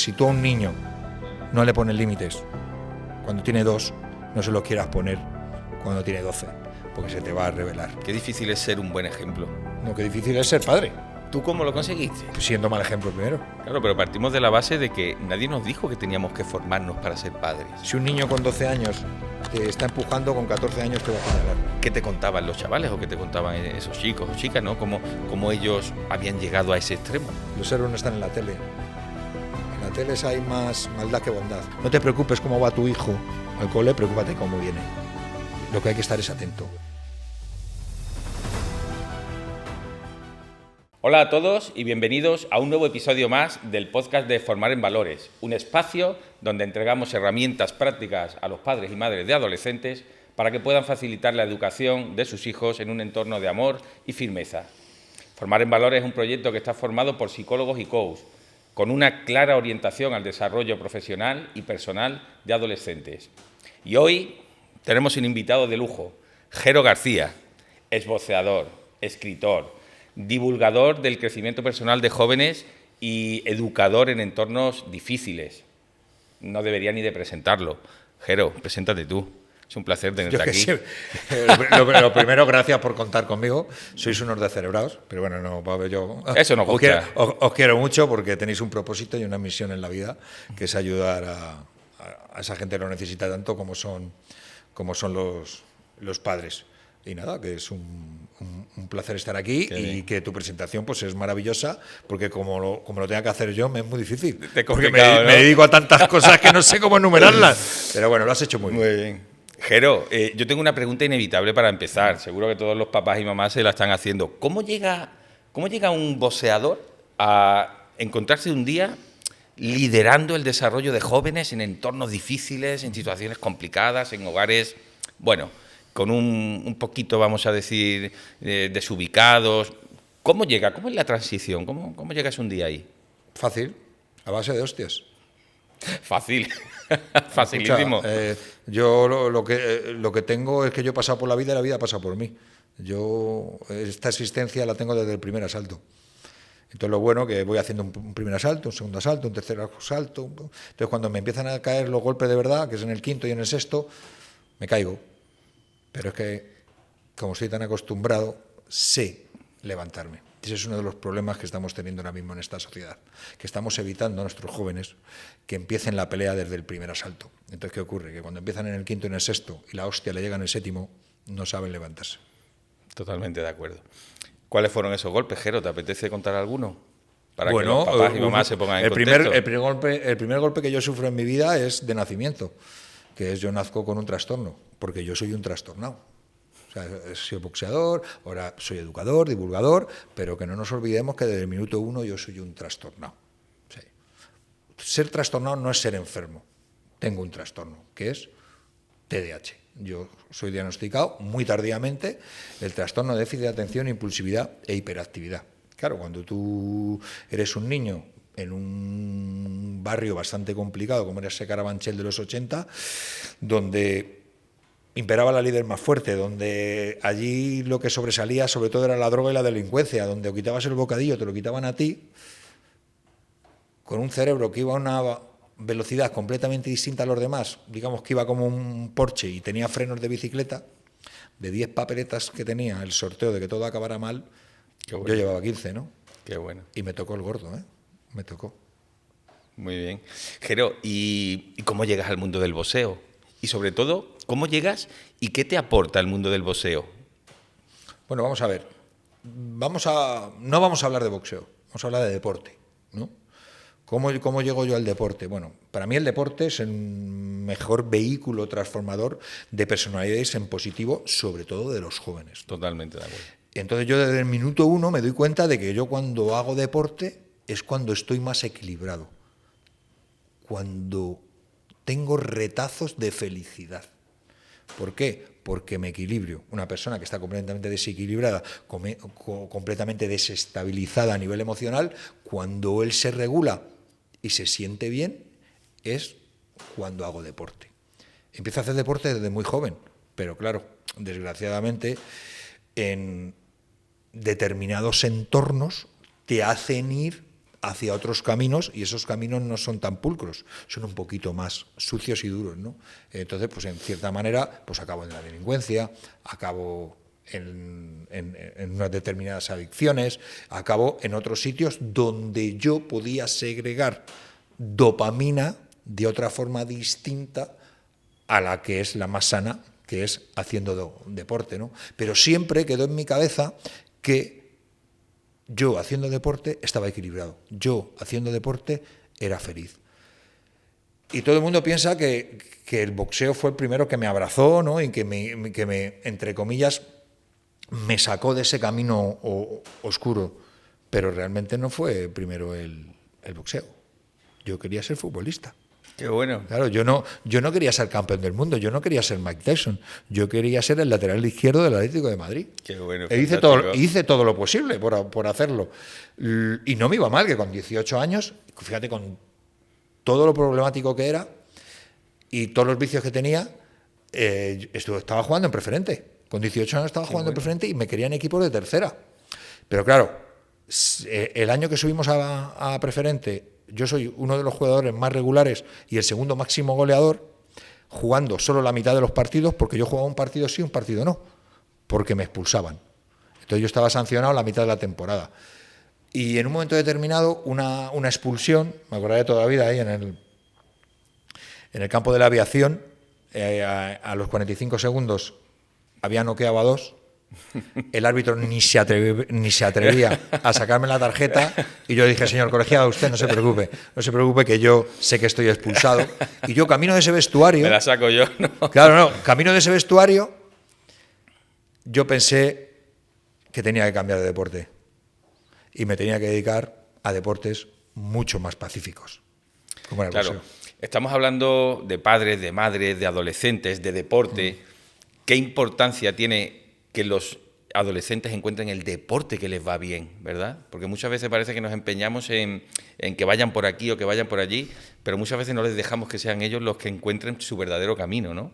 si tú a un niño no le pones límites, cuando tiene 2, no se los quieras poner cuando tiene 12, porque se te va a revelar. Qué difícil es ser un buen ejemplo. No, qué difícil es ser padre. ¿Tú cómo lo conseguiste? Pues siendo mal ejemplo primero. Claro, pero partimos de la base de que nadie nos dijo que teníamos que formarnos para ser padres. Si un niño con 12 años te está empujando, con 14 años te va a señalar. ¿Qué te contaban los chavales o qué te contaban esos chicos o chicas, ¿no? ¿Cómo ellos habían llegado a ese extremo? Los héroes no están en la tele. En la tele hay más maldad que bondad. No te preocupes cómo va tu hijo al cole, preocúpate cómo viene. Lo que hay que estar es atento. Hola a todos y bienvenidos a un nuevo episodio más del podcast de Formar en Valores, un espacio donde entregamos herramientas prácticas a los padres y madres de adolescentes para que puedan facilitar la educación de sus hijos en un entorno de amor y firmeza. Formar en Valores es un proyecto que está formado por psicólogos y coaches, con una clara orientación al desarrollo profesional y personal de adolescentes. Y hoy tenemos un invitado de lujo, Jero García, esboceador, escritor, divulgador del crecimiento personal de jóvenes y educador en entornos difíciles. No debería ni de presentarlo. Jero, preséntate tú. Es un placer tenerte aquí. Sí. Lo primero, gracias por contar conmigo. Sois unos descerebrados, pero bueno, no, Pablo, yo... Eso nos gusta. Os quiero mucho porque tenéis un propósito y una misión en la vida, que es ayudar a esa gente que lo necesita tanto como son los padres. Y nada, que es un placer estar aquí y que tu presentación pues es maravillosa, porque como lo tenga que hacer yo me es muy difícil. Porque me dedico a tantas cosas que no sé cómo enumerarlas. Pero bueno, lo has hecho muy bien. Jero, yo tengo una pregunta inevitable para empezar. Seguro que todos los papás y mamás se la están haciendo. ¿Cómo llega un boxeador a encontrarse un día liderando el desarrollo de jóvenes en entornos difíciles, en situaciones complicadas, en hogares, bueno, con un poquito, vamos a decir, desubicados? ¿Cómo llega? ¿Cómo es la transición? ¿Cómo llegas un día ahí? Fácil, a base de hostias. Fácil, facilísimo. Escucha, yo lo que tengo es que yo he pasado por la vida y la vida ha pasado por mí. Yo esta existencia la tengo desde el primer asalto. Entonces lo bueno que voy haciendo un primer asalto, un segundo asalto, un tercer asalto. Entonces cuando me empiezan a caer los golpes de verdad, que es en el quinto y en el sexto, me caigo. Pero es que, como estoy tan acostumbrado, sé levantarme. Ese es uno de los problemas que estamos teniendo ahora mismo en esta sociedad, que estamos evitando a nuestros jóvenes que empiecen la pelea desde el primer asalto. Entonces, ¿qué ocurre? Que cuando empiezan en el quinto y en el sexto y la hostia le llega en el séptimo, no saben levantarse. Totalmente de acuerdo. ¿Cuáles fueron esos golpes, Jero? ¿Te apetece contar alguno? Para que los papás y mamás se pongan en contexto. El primer golpe que yo sufro en mi vida es de nacimiento, que es yo nazco con un trastorno, porque yo soy un trastornado. O sea, soy boxeador, ahora soy educador, divulgador, pero que no nos olvidemos que desde el minuto 1 yo soy un trastornado. Sí. Ser trastornado no es ser enfermo. Tengo un trastorno, que es TDAH. Yo soy diagnosticado muy tardíamente el trastorno de déficit de atención, impulsividad e hiperactividad. Claro, cuando tú eres un niño en un barrio bastante complicado, como era ese Carabanchel de los 80, donde imperaba la ley del más fuerte, donde allí lo que sobresalía sobre todo era la droga y la delincuencia, donde o quitabas el bocadillo, te lo quitaban a ti, con un cerebro que iba a una velocidad completamente distinta a los demás, digamos que iba como un Porsche y tenía frenos de bicicleta, de 10 papeletas que tenía el sorteo de que todo acabara mal, bueno. Yo llevaba 15, ¿no? Qué bueno. Y me tocó el gordo, ¿eh? Me tocó. Muy bien. Jero, ¿y cómo llegas al mundo del boxeo? Y sobre todo, ¿cómo llegas y qué te aporta el mundo del boxeo? Bueno, vamos a ver. No vamos a hablar de boxeo, vamos a hablar de deporte, ¿no? ¿Cómo llego yo al deporte? Bueno, para mí el deporte es el mejor vehículo transformador de personalidades en positivo, sobre todo de los jóvenes. Totalmente de acuerdo. Entonces yo desde el minuto 1 me doy cuenta de que yo cuando hago deporte es cuando estoy más equilibrado, cuando tengo retazos de felicidad. ¿Por qué? Porque me equilibrio. Una persona que está completamente desequilibrada, completamente desestabilizada a nivel emocional, cuando él se regula y se siente bien, es cuando hago deporte. Empiezo a hacer deporte desde muy joven, pero claro, desgraciadamente, en determinados entornos te hacen ir hacia otros caminos, y esos caminos no son tan pulcros, son un poquito más sucios y duros, ¿no? Entonces, pues en cierta manera, pues acabo en la delincuencia, acabo en unas determinadas adicciones, acabo en otros sitios donde yo podía segregar dopamina de otra forma distinta a la que es la más sana, que es haciendo deporte, ¿no? Pero siempre quedó en mi cabeza que yo haciendo deporte estaba equilibrado, yo haciendo deporte era feliz. Y todo el mundo piensa que el boxeo fue el primero que me abrazó, ¿no? Y que me, entre comillas, me sacó de ese camino oscuro. Pero realmente no fue primero el boxeo. Yo quería ser futbolista. Qué bueno. Claro, yo no quería ser campeón del mundo, yo no quería ser Mike Tyson, yo quería ser el lateral izquierdo del Atlético de Madrid. Qué bueno. Hice todo lo posible por hacerlo. Y no me iba mal, que con 18 años, fíjate, con todo lo problemático que era y todos los vicios que tenía, estaba jugando en preferente. Con 18 años estaba jugando en preferente y me querían equipos de tercera. Pero claro, el año que subimos a preferente, yo soy uno de los jugadores más regulares y el segundo máximo goleador, jugando solo la mitad de los partidos, porque yo jugaba un partido sí, un partido no, porque me expulsaban. Entonces yo estaba sancionado la mitad de la temporada. Y en un momento determinado, una expulsión, me acordaré toda la vida ahí en el campo de la aviación, a los 45 segundos había noqueado a 2. El árbitro ni se atrevía a sacarme la tarjeta y yo dije, señor colegiado, usted no se preocupe que yo sé que estoy expulsado. Y yo camino de ese vestuario... Me la saco yo, ¿no? Claro, no, camino de ese vestuario, yo pensé que tenía que cambiar de deporte y me tenía que dedicar a deportes mucho más pacíficos, como era el boxeo. Estamos hablando de padres, de madres, de adolescentes, de deporte. ¿Qué importancia tiene que los adolescentes encuentren el deporte que les va bien, verdad? Porque muchas veces parece que nos empeñamos en que vayan por aquí o que vayan por allí, pero muchas veces no les dejamos que sean ellos los que encuentren su verdadero camino, ¿no?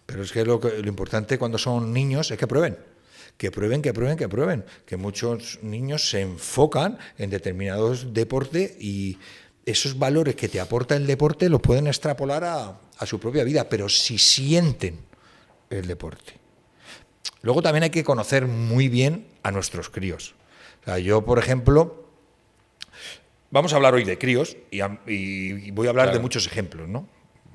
Pero es que lo importante cuando son niños es que prueben. Que prueben. Que muchos niños se enfocan en determinados deportes y esos valores que te aporta el deporte los pueden extrapolar a su propia vida, pero si sienten el deporte. Luego también hay que conocer muy bien a nuestros críos. O sea, yo, por ejemplo, vamos a hablar hoy de críos y voy a hablar de muchos ejemplos, ¿no?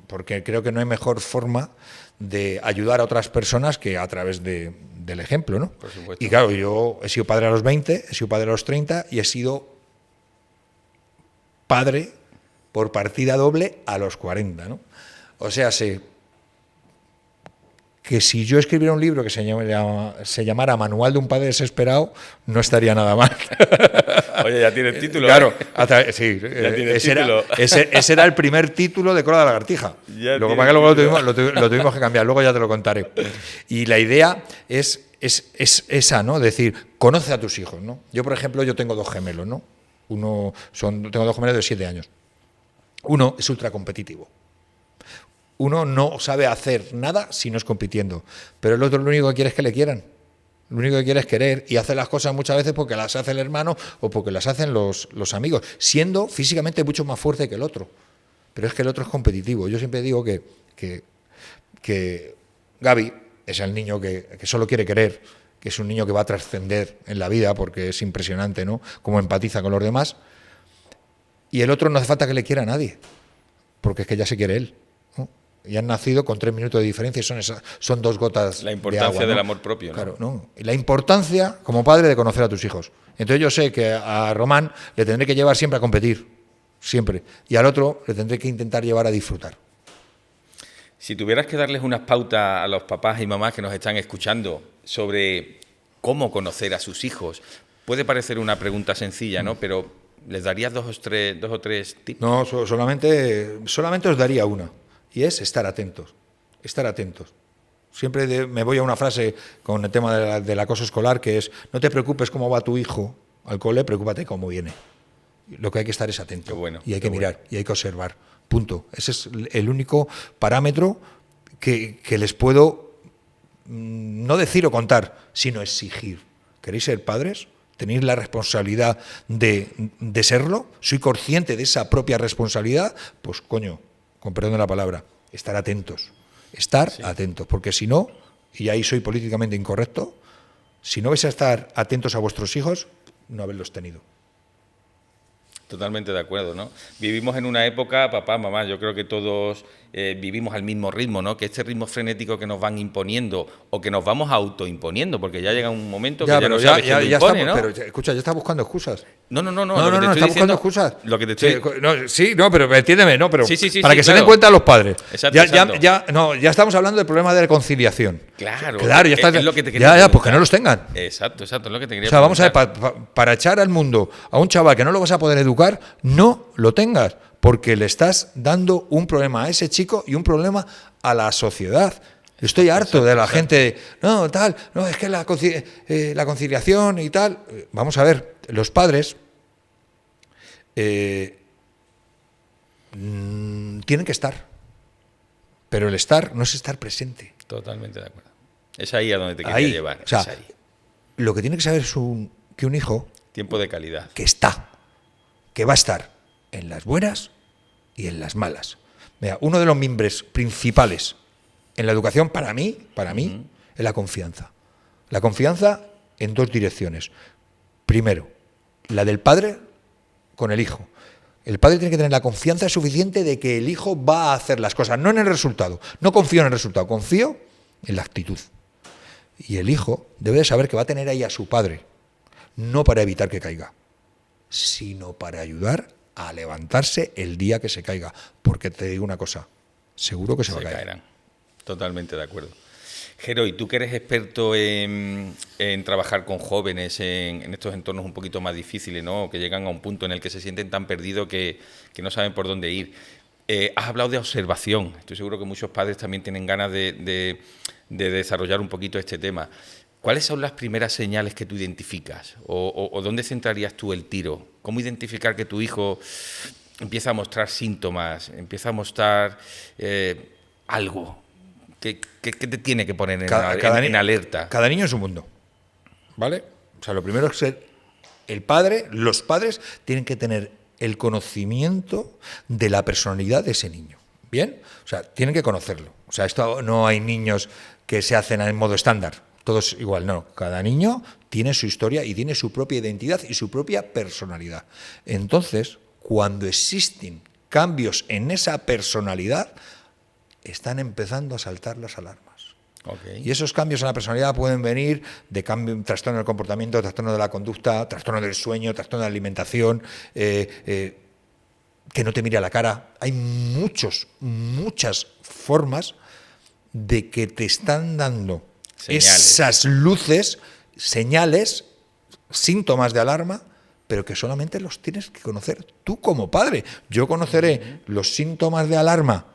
Porque creo que no hay mejor forma de ayudar a otras personas que a través del ejemplo, ¿no? Por supuesto. Y claro, yo he sido padre a los 20, he sido padre a los 30 y he sido padre por partida doble a los 40, ¿no? O sea, sé que si yo escribiera un libro que se llamara Manual de un padre desesperado, no estaría nada mal. Oye, ya tienes título. Claro, sí, ese era el primer título de Cola de Lagartija. Lo tuvimos que cambiar, luego ya te lo contaré. Y la idea es esa, ¿no? Decir, conoce a tus hijos, ¿no? Yo, por ejemplo, tengo 2 gemelos, ¿no? Tengo 2 gemelos de 7 años. Uno es ultra competitivo. Uno no sabe hacer nada si no es compitiendo, pero el otro lo único que quiere es que le quieran. Lo único que quiere es querer y hace las cosas muchas veces porque las hace el hermano o porque las hacen los amigos, siendo físicamente mucho más fuerte que el otro. Pero es que el otro es competitivo. Yo siempre digo que Gaby es el niño que solo quiere querer, que es un niño que va a trascender en la vida porque es impresionante, ¿no? Cómo empatiza con los demás. Y el otro no hace falta que le quiera a nadie, porque es que ya se quiere él. Y han nacido con 3 minutos de diferencia y son 2 gotas de agua. La importancia del amor propio, ¿no? Claro, ¿no? Y la importancia, como padre, de conocer a tus hijos. Entonces yo sé que a Román le tendré que llevar siempre a competir, siempre. Y al otro le tendré que intentar llevar a disfrutar. Si tuvieras que darles unas pautas a los papás y mamás que nos están escuchando sobre cómo conocer a sus hijos, puede parecer una pregunta sencilla, ¿no? Pero ¿les darías 2 o 3 tips? No, solamente os daría una. Y es estar atentos. Siempre me voy a una frase con el tema del acoso escolar, que es: no te preocupes cómo va tu hijo al cole, preocúpate cómo viene. Lo que hay que estar es atento. Y hay que mirar, y hay que observar. Punto. Ese es el único parámetro que les puedo no decir o contar, sino exigir. ¿Queréis ser padres? tenéis la responsabilidad de serlo, soy consciente de esa propia responsabilidad, pues coño, con perdón de la palabra, estar atentos, porque si no, y ahí soy políticamente incorrecto, si no vais a estar atentos a vuestros hijos, no haberlos tenido. Totalmente de acuerdo, ¿no? Vivimos en una época, papá, mamá, yo creo que todos vivimos al mismo ritmo, ¿no? Que este ritmo frenético que nos van imponiendo o que nos vamos autoimponiendo, porque ya llega un momento que ya no sabes quién lo impone, ¿no? Pero escucha, ya estás buscando excusas. No, está buscando excusas. Lo que te estoy... Sí, pero entiéndeme, no, pero sí, para que claro. se den cuenta los padres. Exacto. Ya estamos hablando del problema de la conciliación. Claro, ya está. Es lo que te quería pues que no los tengan. Exacto, es lo que te quería preguntar. Vamos a ver, para echar al mundo a un chaval que no lo vas a poder educar, no lo tengas, porque le estás dando un problema a ese chico y un problema a la sociedad. Estoy harto de la gente, es que la conciliación y tal. Vamos a ver, los padres tienen que estar, pero el estar no es estar presente. Totalmente de acuerdo. Es ahí a donde te quería llevar. O sea, lo que tiene que saber es que un hijo... Tiempo de calidad. Que va a estar en las buenas y en las malas. Mira, uno de los mimbres principales en la educación, para mí, es la confianza. La confianza en dos direcciones. Primero, la del padre con el hijo. El padre tiene que tener la confianza suficiente de que el hijo va a hacer las cosas, no en el resultado. No confío en el resultado, confío en la actitud. Y el hijo debe de saber que va a tener ahí a su padre, no para evitar que caiga, sino para ayudar a levantarse el día que se caiga. Porque te digo una cosa, seguro que se va a caer. Caerán. Totalmente de acuerdo. Jero, y tú que eres experto en trabajar con jóvenes en estos entornos un poquito más difíciles, ¿no? Que llegan a un punto en el que se sienten tan perdidos que no saben por dónde ir. Has hablado de observación. Estoy seguro que muchos padres también tienen ganas de desarrollar un poquito este tema. ¿Cuáles son las primeras señales que tú identificas? ¿O dónde centrarías tú el tiro? ¿Cómo identificar que tu hijo empieza a mostrar síntomas, empieza a mostrar algo? ¿Qué te tiene que poner en alerta? Cada niño es un mundo, ¿vale? O sea, lo primero es ser los padres tienen que tener el conocimiento de la personalidad de ese niño, ¿bien? O sea, tienen que conocerlo. O sea, esto no hay niños que se hacen en modo estándar, todos igual, no. Cada niño tiene su historia y tiene su propia identidad y su propia personalidad. Entonces, cuando existen cambios en esa personalidad, están empezando a saltar las alarmas. Okay. Y esos cambios en la personalidad pueden venir de trastorno del comportamiento, trastorno de la conducta, trastorno del sueño, trastorno de la alimentación, que no te mire a la cara. Hay muchas formas de que te están dando esas luces, señales, síntomas de alarma, pero que solamente los tienes que conocer tú como padre. Yo conoceré los síntomas de alarma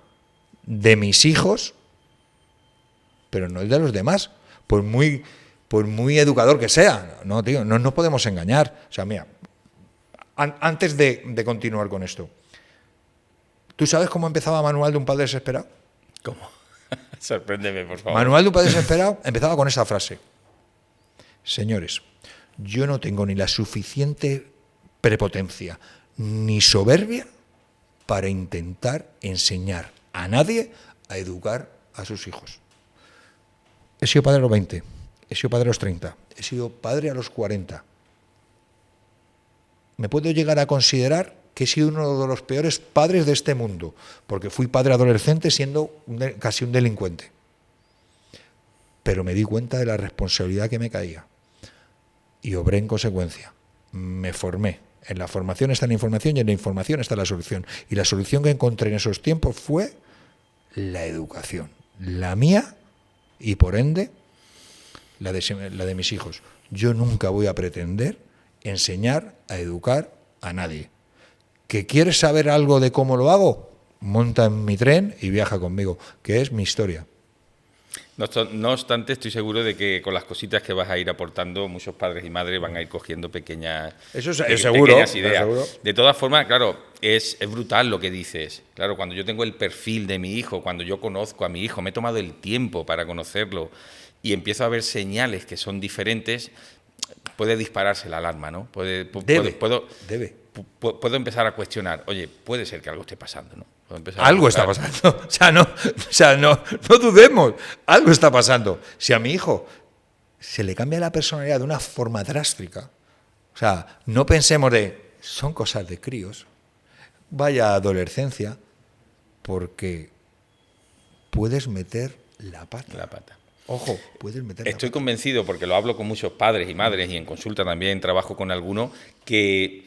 de mis hijos, pero no el de los demás, por muy educador que sea. No, tío, no nos podemos engañar. O sea, mira, antes de continuar con esto, ¿tú sabes cómo empezaba Manual de un padre desesperado? ¿Cómo? Sorpréndeme, por favor. Manual de un padre desesperado empezaba con esa frase: señores, yo no tengo ni la suficiente prepotencia ni soberbia para intentar enseñar a nadie a educar a sus hijos. He sido padre a los 20, he sido padre a los 30, he sido padre a los 40. Me puedo llegar a considerar que he sido uno de los peores padres de este mundo, porque fui padre adolescente siendo casi un delincuente. Pero me di cuenta de la responsabilidad que me caía y obré en consecuencia. Me formé. En la formación está la información y en la información está la solución. Y la solución que encontré en esos tiempos fue la educación. La mía y, por ende, la de mis hijos. Yo nunca voy a pretender enseñar a educar a nadie. ¿Que quieres saber algo de cómo lo hago? Monta en mi tren y viaja conmigo, que es mi historia. No obstante, estoy seguro de que con las cositas que vas a ir aportando, muchos padres y madres van a ir cogiendo pequeñas ideas. De todas formas, claro, es brutal lo que dices. Claro, cuando yo tengo el perfil de mi hijo, cuando yo conozco a mi hijo, me he tomado el tiempo para conocerlo y empiezo a ver señales que son diferentes, puede dispararse la alarma, ¿no? Debe. Puedo empezar a cuestionar, oye, puede ser que algo esté pasando, ¿no? Algo está pasando. O sea, no dudemos. Algo está pasando. Si a mi hijo se le cambia la personalidad de una forma drástica, o sea, no pensemos son cosas de críos, vaya adolescencia, porque puedes meter la pata. Ojo, puedes meter la pata. Estoy convencido, porque lo hablo con muchos padres y madres y en consulta también trabajo con algunos, que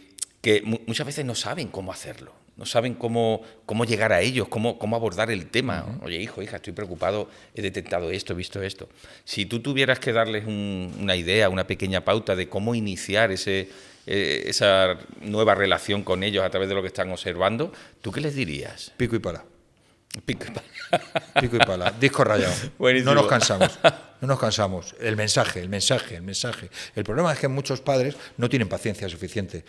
muchas veces no saben cómo hacerlo, no saben cómo llegar a ellos, cómo abordar el tema. Uh-huh. Oye, hijo, hija, estoy preocupado, he detectado esto, he visto esto. Si tú tuvieras que darles una idea, una pequeña pauta de cómo iniciar esa nueva relación con ellos a través de lo que están observando, ¿tú qué les dirías? Pico y pala. Pico y pala. Pico y pala, disco rayado. Buenísimo. No nos cansamos. El mensaje. El problema es que muchos padres no tienen paciencia suficiente.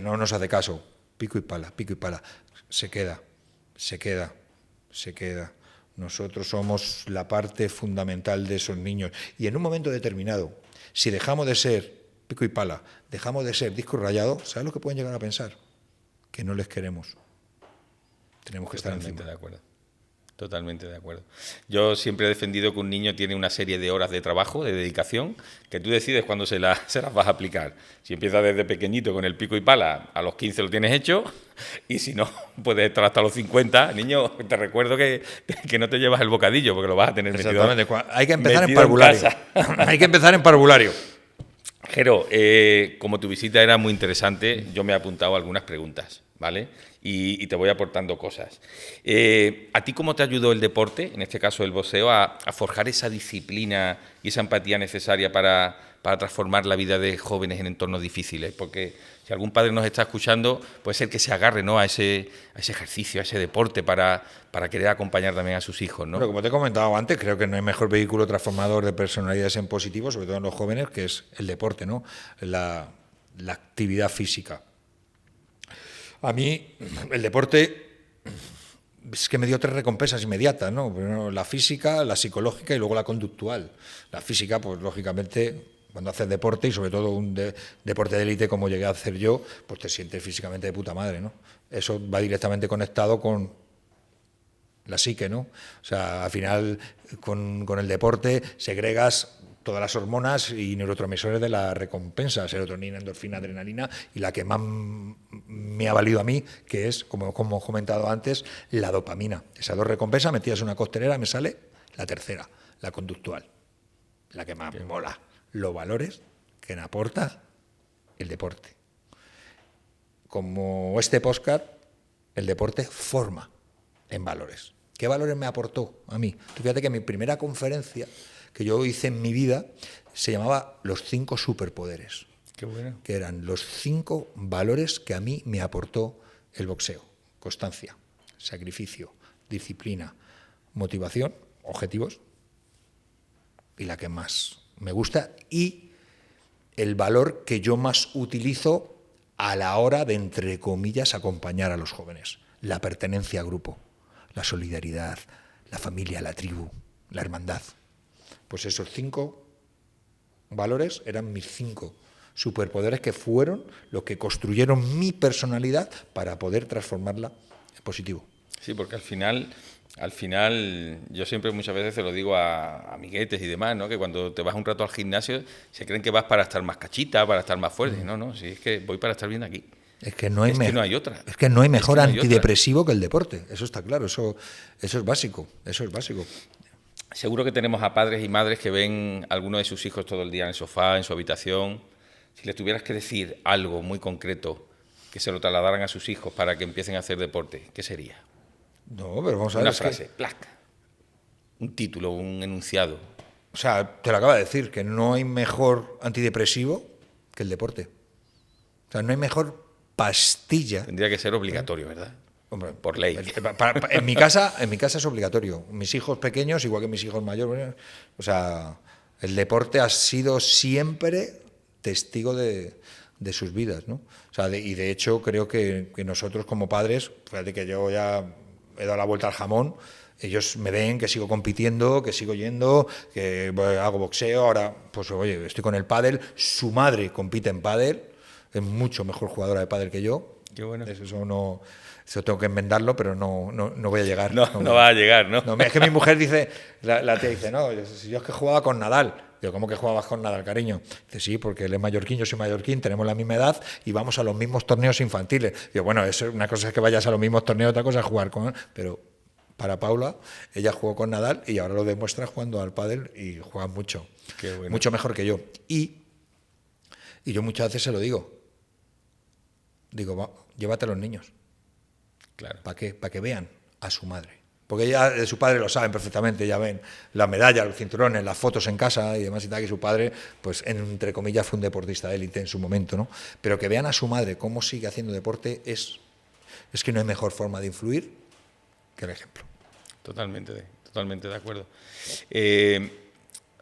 No nos hace caso. Pico y pala. Se queda. Nosotros somos la parte fundamental de esos niños. Y en un momento determinado, si dejamos de ser pico y pala, dejamos de ser disco rayado, ¿sabes lo que pueden llegar a pensar? Que no les queremos. Tenemos que estar encima. Totalmente de acuerdo. Yo siempre he defendido que un niño tiene una serie de horas de trabajo, de dedicación, que tú decides cuándo se las vas a aplicar. Si empiezas desde pequeñito con el pico y pala, a los 15 lo tienes hecho, y si no, puedes estar hasta los 50. Niño, te recuerdo que no te llevas el bocadillo, porque lo vas a tener metido. Exactamente. Hay que empezar en parvulario. Hay que empezar en parvulario. Jero, como tu visita era muy interesante, yo me he apuntado algunas preguntas, ¿vale? Y te voy aportando cosas. ¿A ti cómo te ayudó el deporte, en este caso el boxeo, a forjar esa disciplina y esa empatía necesaria para transformar la vida de jóvenes en entornos difíciles? Porque si algún padre nos está escuchando, puede ser que se agarre, ¿no?, a ese ejercicio, a ese deporte para querer acompañar también a sus hijos, ¿no? Pero como te he comentado antes, creo que no hay mejor vehículo transformador de personalidades en positivo, sobre todo en los jóvenes, que es el deporte, ¿no? La actividad física. A mí, el deporte es que me dio 3 recompensas inmediatas, ¿no? Primero la física, la psicológica y luego la conductual. La física, pues lógicamente, cuando haces deporte y sobre todo un deporte de élite como llegué a hacer yo, pues te sientes físicamente de puta madre, ¿no? Eso va directamente conectado con la psique, ¿no? O sea, al final, con el deporte segregas todas las hormonas y neurotransmisores de la recompensa, serotonina, endorfina, adrenalina, y la que más me ha valido a mí, que es, como he comentado antes, la dopamina. Esas 2 recompensas metidas en una costelera, me sale la tercera, la conductual, la que más me mola. Los valores que me aporta el deporte. Como este podcast, el deporte forma en valores. ¿Qué valores me aportó a mí? Tú fíjate que mi primera conferencia que yo hice en mi vida se llamaba Los 5 superpoderes. Qué bueno. Que eran los 5 valores que a mí me aportó el boxeo. Constancia, sacrificio, disciplina, motivación, objetivos, y la que más me gusta, y el valor que yo más utilizo a la hora de, entre comillas, acompañar a los jóvenes. La pertenencia a grupo, la solidaridad, la familia, la tribu, la hermandad. Pues esos 5 valores eran mis 5 superpoderes que fueron los que construyeron mi personalidad para poder transformarla en positivo. Sí, porque al final yo siempre muchas veces se lo digo a amiguetes y demás, ¿no?, que cuando te vas un rato al gimnasio se creen que vas para estar más cachita, para estar más fuerte. No, si es que voy para estar bien aquí. Es que no hay otra. Es que no hay mejor antidepresivo que el deporte. Eso está claro, eso es básico, Seguro que tenemos a padres y madres que ven a alguno de sus hijos todo el día en el sofá, en su habitación. Si les tuvieras que decir algo muy concreto que se lo trasladaran a sus hijos para que empiecen a hacer deporte, ¿qué sería? No, pero vamos a ver. Una frase, placa. Un título, un enunciado. O sea, te lo acabo de decir, que no hay mejor antidepresivo que el deporte. O sea, no hay mejor pastilla. Tendría que ser obligatorio, ¿verdad? Hombre, por ley. En mi casa es obligatorio. Mis hijos pequeños, igual que mis hijos mayores, o sea, el deporte ha sido siempre testigo de sus vidas, ¿no? O sea, y de hecho creo que nosotros como padres, fíjate que yo ya he dado la vuelta al jamón Ellos me ven que sigo compitiendo, que sigo yendo, que hago boxeo. Ahora, pues oye, estoy con el pádel. Su madre compite en pádel, es mucho mejor jugadora de pádel que yo. Qué bueno. Eso tengo que enmendarlo, pero no voy a llegar. No va a llegar, ¿no? No, es que mi mujer dice, la tía dice, no, yo es que jugaba con Nadal. Digo, ¿cómo que jugabas con Nadal, cariño? Dice, sí, porque él es mallorquín, yo soy mallorquín, tenemos la misma edad y vamos a los mismos torneos infantiles. Digo, bueno, una cosa es que vayas a los mismos torneos, otra cosa es jugar con él, pero para Paula, ella jugó con Nadal y ahora lo demuestra jugando al pádel y juega mucho. Qué bueno. Mucho mejor que yo. Y yo muchas veces se lo digo, llévate a los niños. Claro. ¿Para qué? Para que vean a su madre. Porque ya de su padre lo saben perfectamente, ya ven la medalla, los cinturones, las fotos en casa y demás y tal, que su padre, pues entre comillas, fue un deportista de élite en su momento, ¿no? Pero que vean a su madre cómo sigue haciendo deporte es que no hay mejor forma de influir que el ejemplo. Totalmente de acuerdo.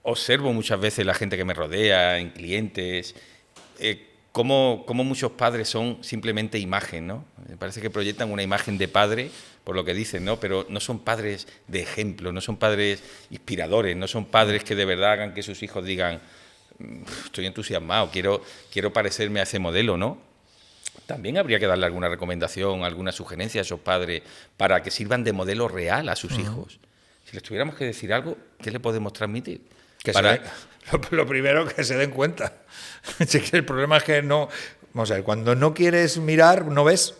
Observo muchas veces la gente que me rodea, en clientes, cómo muchos padres son simplemente imagen, ¿no? Me parece que proyectan una imagen de padre, por lo que dicen, ¿no? Pero no son padres de ejemplo, no son padres inspiradores, no son padres que de verdad hagan que sus hijos digan, estoy entusiasmado, quiero parecerme a ese modelo, ¿no? También habría que darle alguna recomendación, alguna sugerencia a esos padres para que sirvan de modelo real a sus hijos. Si les tuviéramos que decir algo, ¿qué le podemos transmitir? Lo primero, que se den cuenta. Sí, que el problema es que no... Vamos a ver, cuando no quieres mirar, no ves.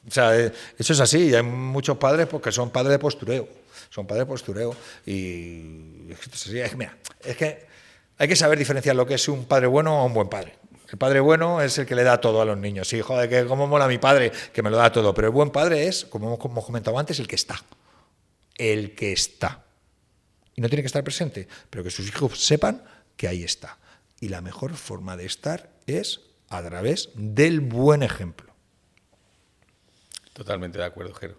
O sea, eso es así. Y hay muchos padres porque son padres de postureo. Son padres de postureo. Y es que hay que saber diferenciar lo que es un padre bueno a un buen padre. El padre bueno es el que le da todo a los niños. Sí, joder, que cómo mola mi padre, que me lo da todo. Pero el buen padre es, como hemos comentado antes, el que está. El que está. Y no tiene que estar presente, pero que sus hijos sepan que ahí está. Y la mejor forma de estar es a través del buen ejemplo. Totalmente de acuerdo, Jero.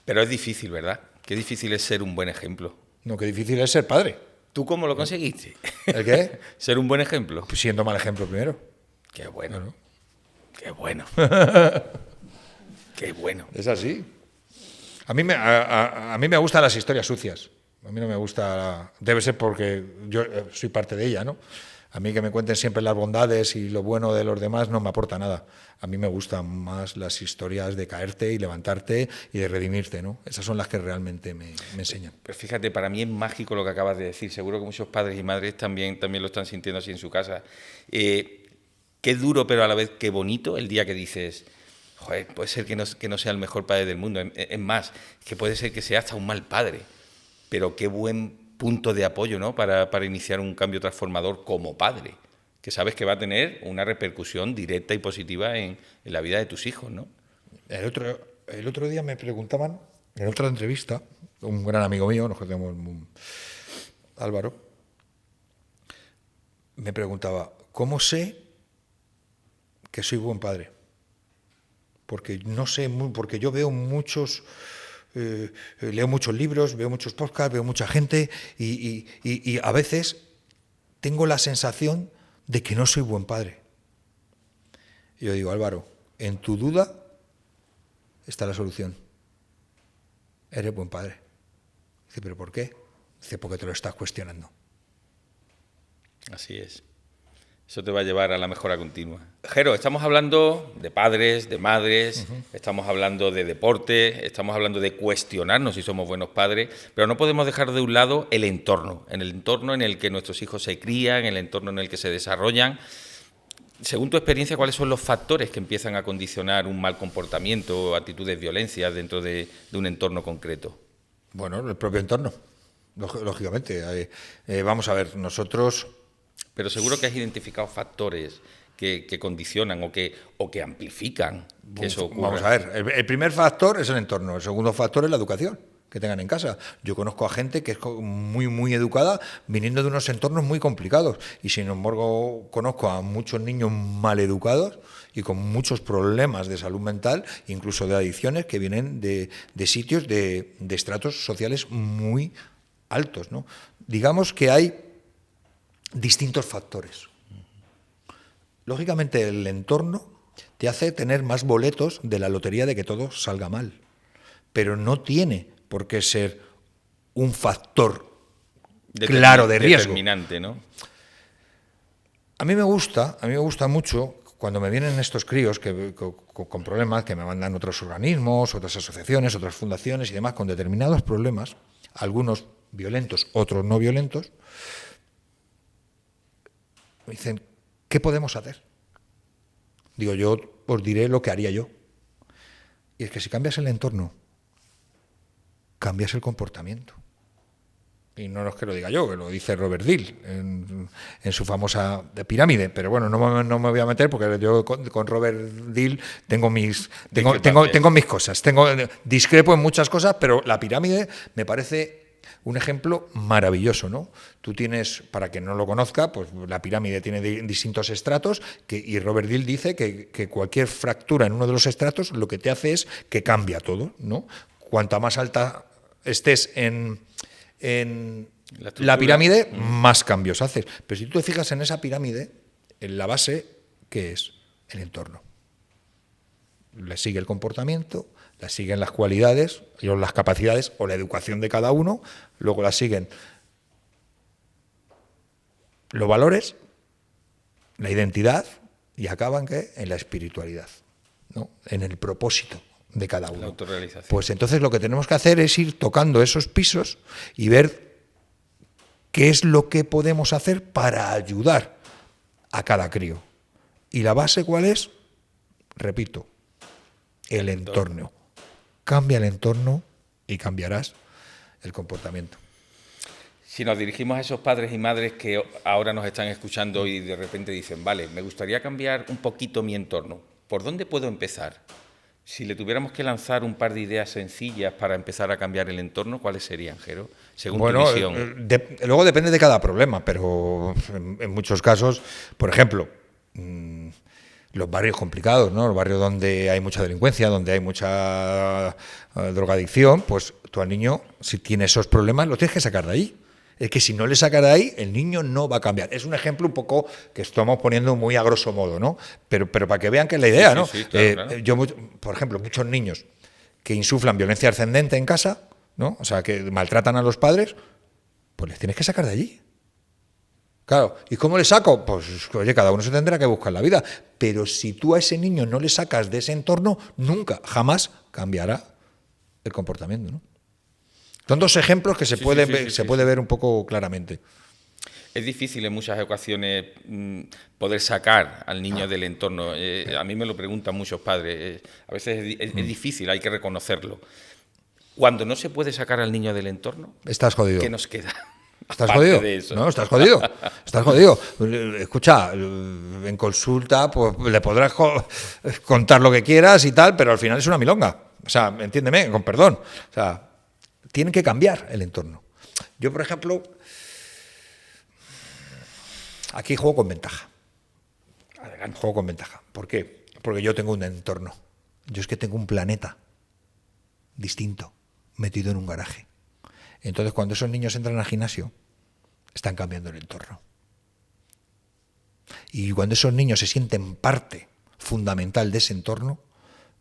Pero es difícil, ¿verdad? Qué difícil es ser un buen ejemplo. No, qué difícil es ser padre. ¿Tú cómo lo conseguiste? ¿El qué? Ser un buen ejemplo. Pues siendo mal ejemplo primero. Qué bueno. ¿No? Qué bueno. Qué bueno. Es así. A mí me gustan las historias sucias. A mí no me gusta... Debe ser porque yo soy parte de ella, ¿no? A mí que me cuenten siempre las bondades y lo bueno de los demás no me aporta nada. A mí me gustan más las historias de caerte y levantarte y de redimirte, ¿no? Esas son las que realmente me enseñan. Pero fíjate, para mí es mágico lo que acabas de decir. Seguro que muchos padres y madres también lo están sintiendo así en su casa. Qué duro, pero a la vez qué bonito el día que dices... Joder, puede ser que no sea el mejor padre del mundo. Es más, que puede ser que sea hasta un mal padre. Pero qué buen punto de apoyo, ¿no? Para iniciar un cambio transformador como padre, que sabes que va a tener una repercusión directa y positiva en la vida de tus hijos, ¿no? El otro día me preguntaban, en otra entrevista, un gran amigo mío, nos conocemos, Álvaro, me preguntaba, ¿cómo sé que soy buen padre? Porque no sé, porque yo veo leo muchos libros, veo muchos podcasts, veo mucha gente y a veces tengo la sensación de que no soy buen padre. Y yo digo, Álvaro, en tu duda está la solución. Eres buen padre. Dice, ¿pero por qué? Dice, porque te lo estás cuestionando. Así es. Eso te va a llevar a la mejora continua. Jero, estamos hablando de padres, de madres, estamos hablando de deporte, estamos hablando de cuestionarnos si somos buenos padres, pero no podemos dejar de un lado el entorno en el que nuestros hijos se crían, el entorno en el que se desarrollan. Según tu experiencia, ¿cuáles son los factores que empiezan a condicionar un mal comportamiento o actitudes violentas dentro de un entorno concreto? Bueno, el propio entorno, lógicamente. Vamos a ver, nosotros... Pero seguro que has identificado factores que condicionan o que amplifican que eso ocurra. Vamos a ver, el primer factor es el entorno, el segundo factor es la educación que tengan en casa. Yo conozco a gente que es muy, muy educada viniendo de unos entornos muy complicados y sin embargo conozco a muchos niños mal educados y con muchos problemas de salud mental, incluso de adicciones, que vienen de sitios de estratos sociales muy altos, ¿no? Digamos que hay distintos factores. Lógicamente el entorno te hace tener más boletos de la lotería de que todo salga mal, pero no tiene por qué ser un factor claro de riesgo. Determinante, ¿no? A mí me gusta mucho cuando me vienen estos críos con problemas, que me mandan otros organismos, otras asociaciones, otras fundaciones y demás, con determinados problemas, algunos violentos, otros no violentos, me dicen, ¿qué podemos hacer? Digo, yo os diré lo que haría yo. Y es que si cambias el entorno, cambias el comportamiento. Y no es que lo diga yo, que lo dice Robert Dill en su famosa pirámide. Pero bueno, no me voy a meter porque yo con Robert Dill tengo mis cosas. Discrepo en muchas cosas, pero la pirámide me parece un ejemplo maravilloso, ¿no? Tú tienes, para quien no lo conozca, pues la pirámide tiene distintos estratos y Robert Dill dice que cualquier fractura en uno de los estratos lo que te hace es que cambia todo, ¿no? Cuanta más alta estés en la pirámide, más cambios haces. Pero si tú te fijas en esa pirámide, en la base, ¿qué es? El entorno. Le sigue el comportamiento, le siguen las cualidades, las capacidades o la educación de cada uno, luego la siguen los valores, la identidad y acaban ¿qué? En la espiritualidad, ¿no? En el propósito de cada uno. La autorrealización. Pues entonces lo que tenemos que hacer es ir tocando esos pisos y ver qué es lo que podemos hacer para ayudar a cada crío. ¿Y la base cuál es? Repito, el entorno. Cambia el entorno y cambiarás el comportamiento. Si nos dirigimos a esos padres y madres que ahora nos están escuchando y de repente dicen, vale, me gustaría cambiar un poquito mi entorno, ¿por dónde puedo empezar? Si le tuviéramos que lanzar un par de ideas sencillas para empezar a cambiar el entorno, ¿cuáles serían, Jero? Según tu visión. Luego depende de cada problema, pero en muchos casos, por ejemplo, los barrios complicados, ¿no? Los barrios donde hay mucha delincuencia, donde hay mucha drogadicción, pues tú al niño, si tiene esos problemas, lo tienes que sacar de ahí. Es que si no le saca de ahí, el niño no va a cambiar. Es un ejemplo un poco que estamos poniendo muy a grosso modo, ¿no? Pero para que vean que es la idea, ¿no? Sí, claro. Yo, por ejemplo, muchos niños que insuflan violencia ascendente en casa, ¿no? O sea, que maltratan a los padres, pues les tienes que sacar de allí. Claro, ¿y cómo le saco? Pues, oye, cada uno se tendrá que buscar la vida. Pero si tú a ese niño no le sacas de ese entorno, nunca, jamás cambiará el comportamiento, ¿no? Son dos ejemplos que se puede ver un poco claramente. Es difícil en muchas ocasiones poder sacar al niño del entorno. A mí me lo preguntan muchos padres. A veces es difícil, hay que reconocerlo. Cuando no se puede sacar al niño del entorno, estás jodido. ¿Qué nos queda? ¿Estás jodido? No, estás jodido. Estás jodido. Escucha, en consulta pues le podrás contar lo que quieras y tal, pero al final es una milonga. O sea, entiéndeme, con perdón. O sea, tienen que cambiar el entorno. Yo, por ejemplo, aquí juego con ventaja. Juego con ventaja. ¿Por qué? Porque yo tengo un entorno. Yo es que tengo un planeta distinto, metido en un garaje. Entonces, cuando esos niños entran al gimnasio, están cambiando el entorno. Y cuando esos niños se sienten parte fundamental de ese entorno,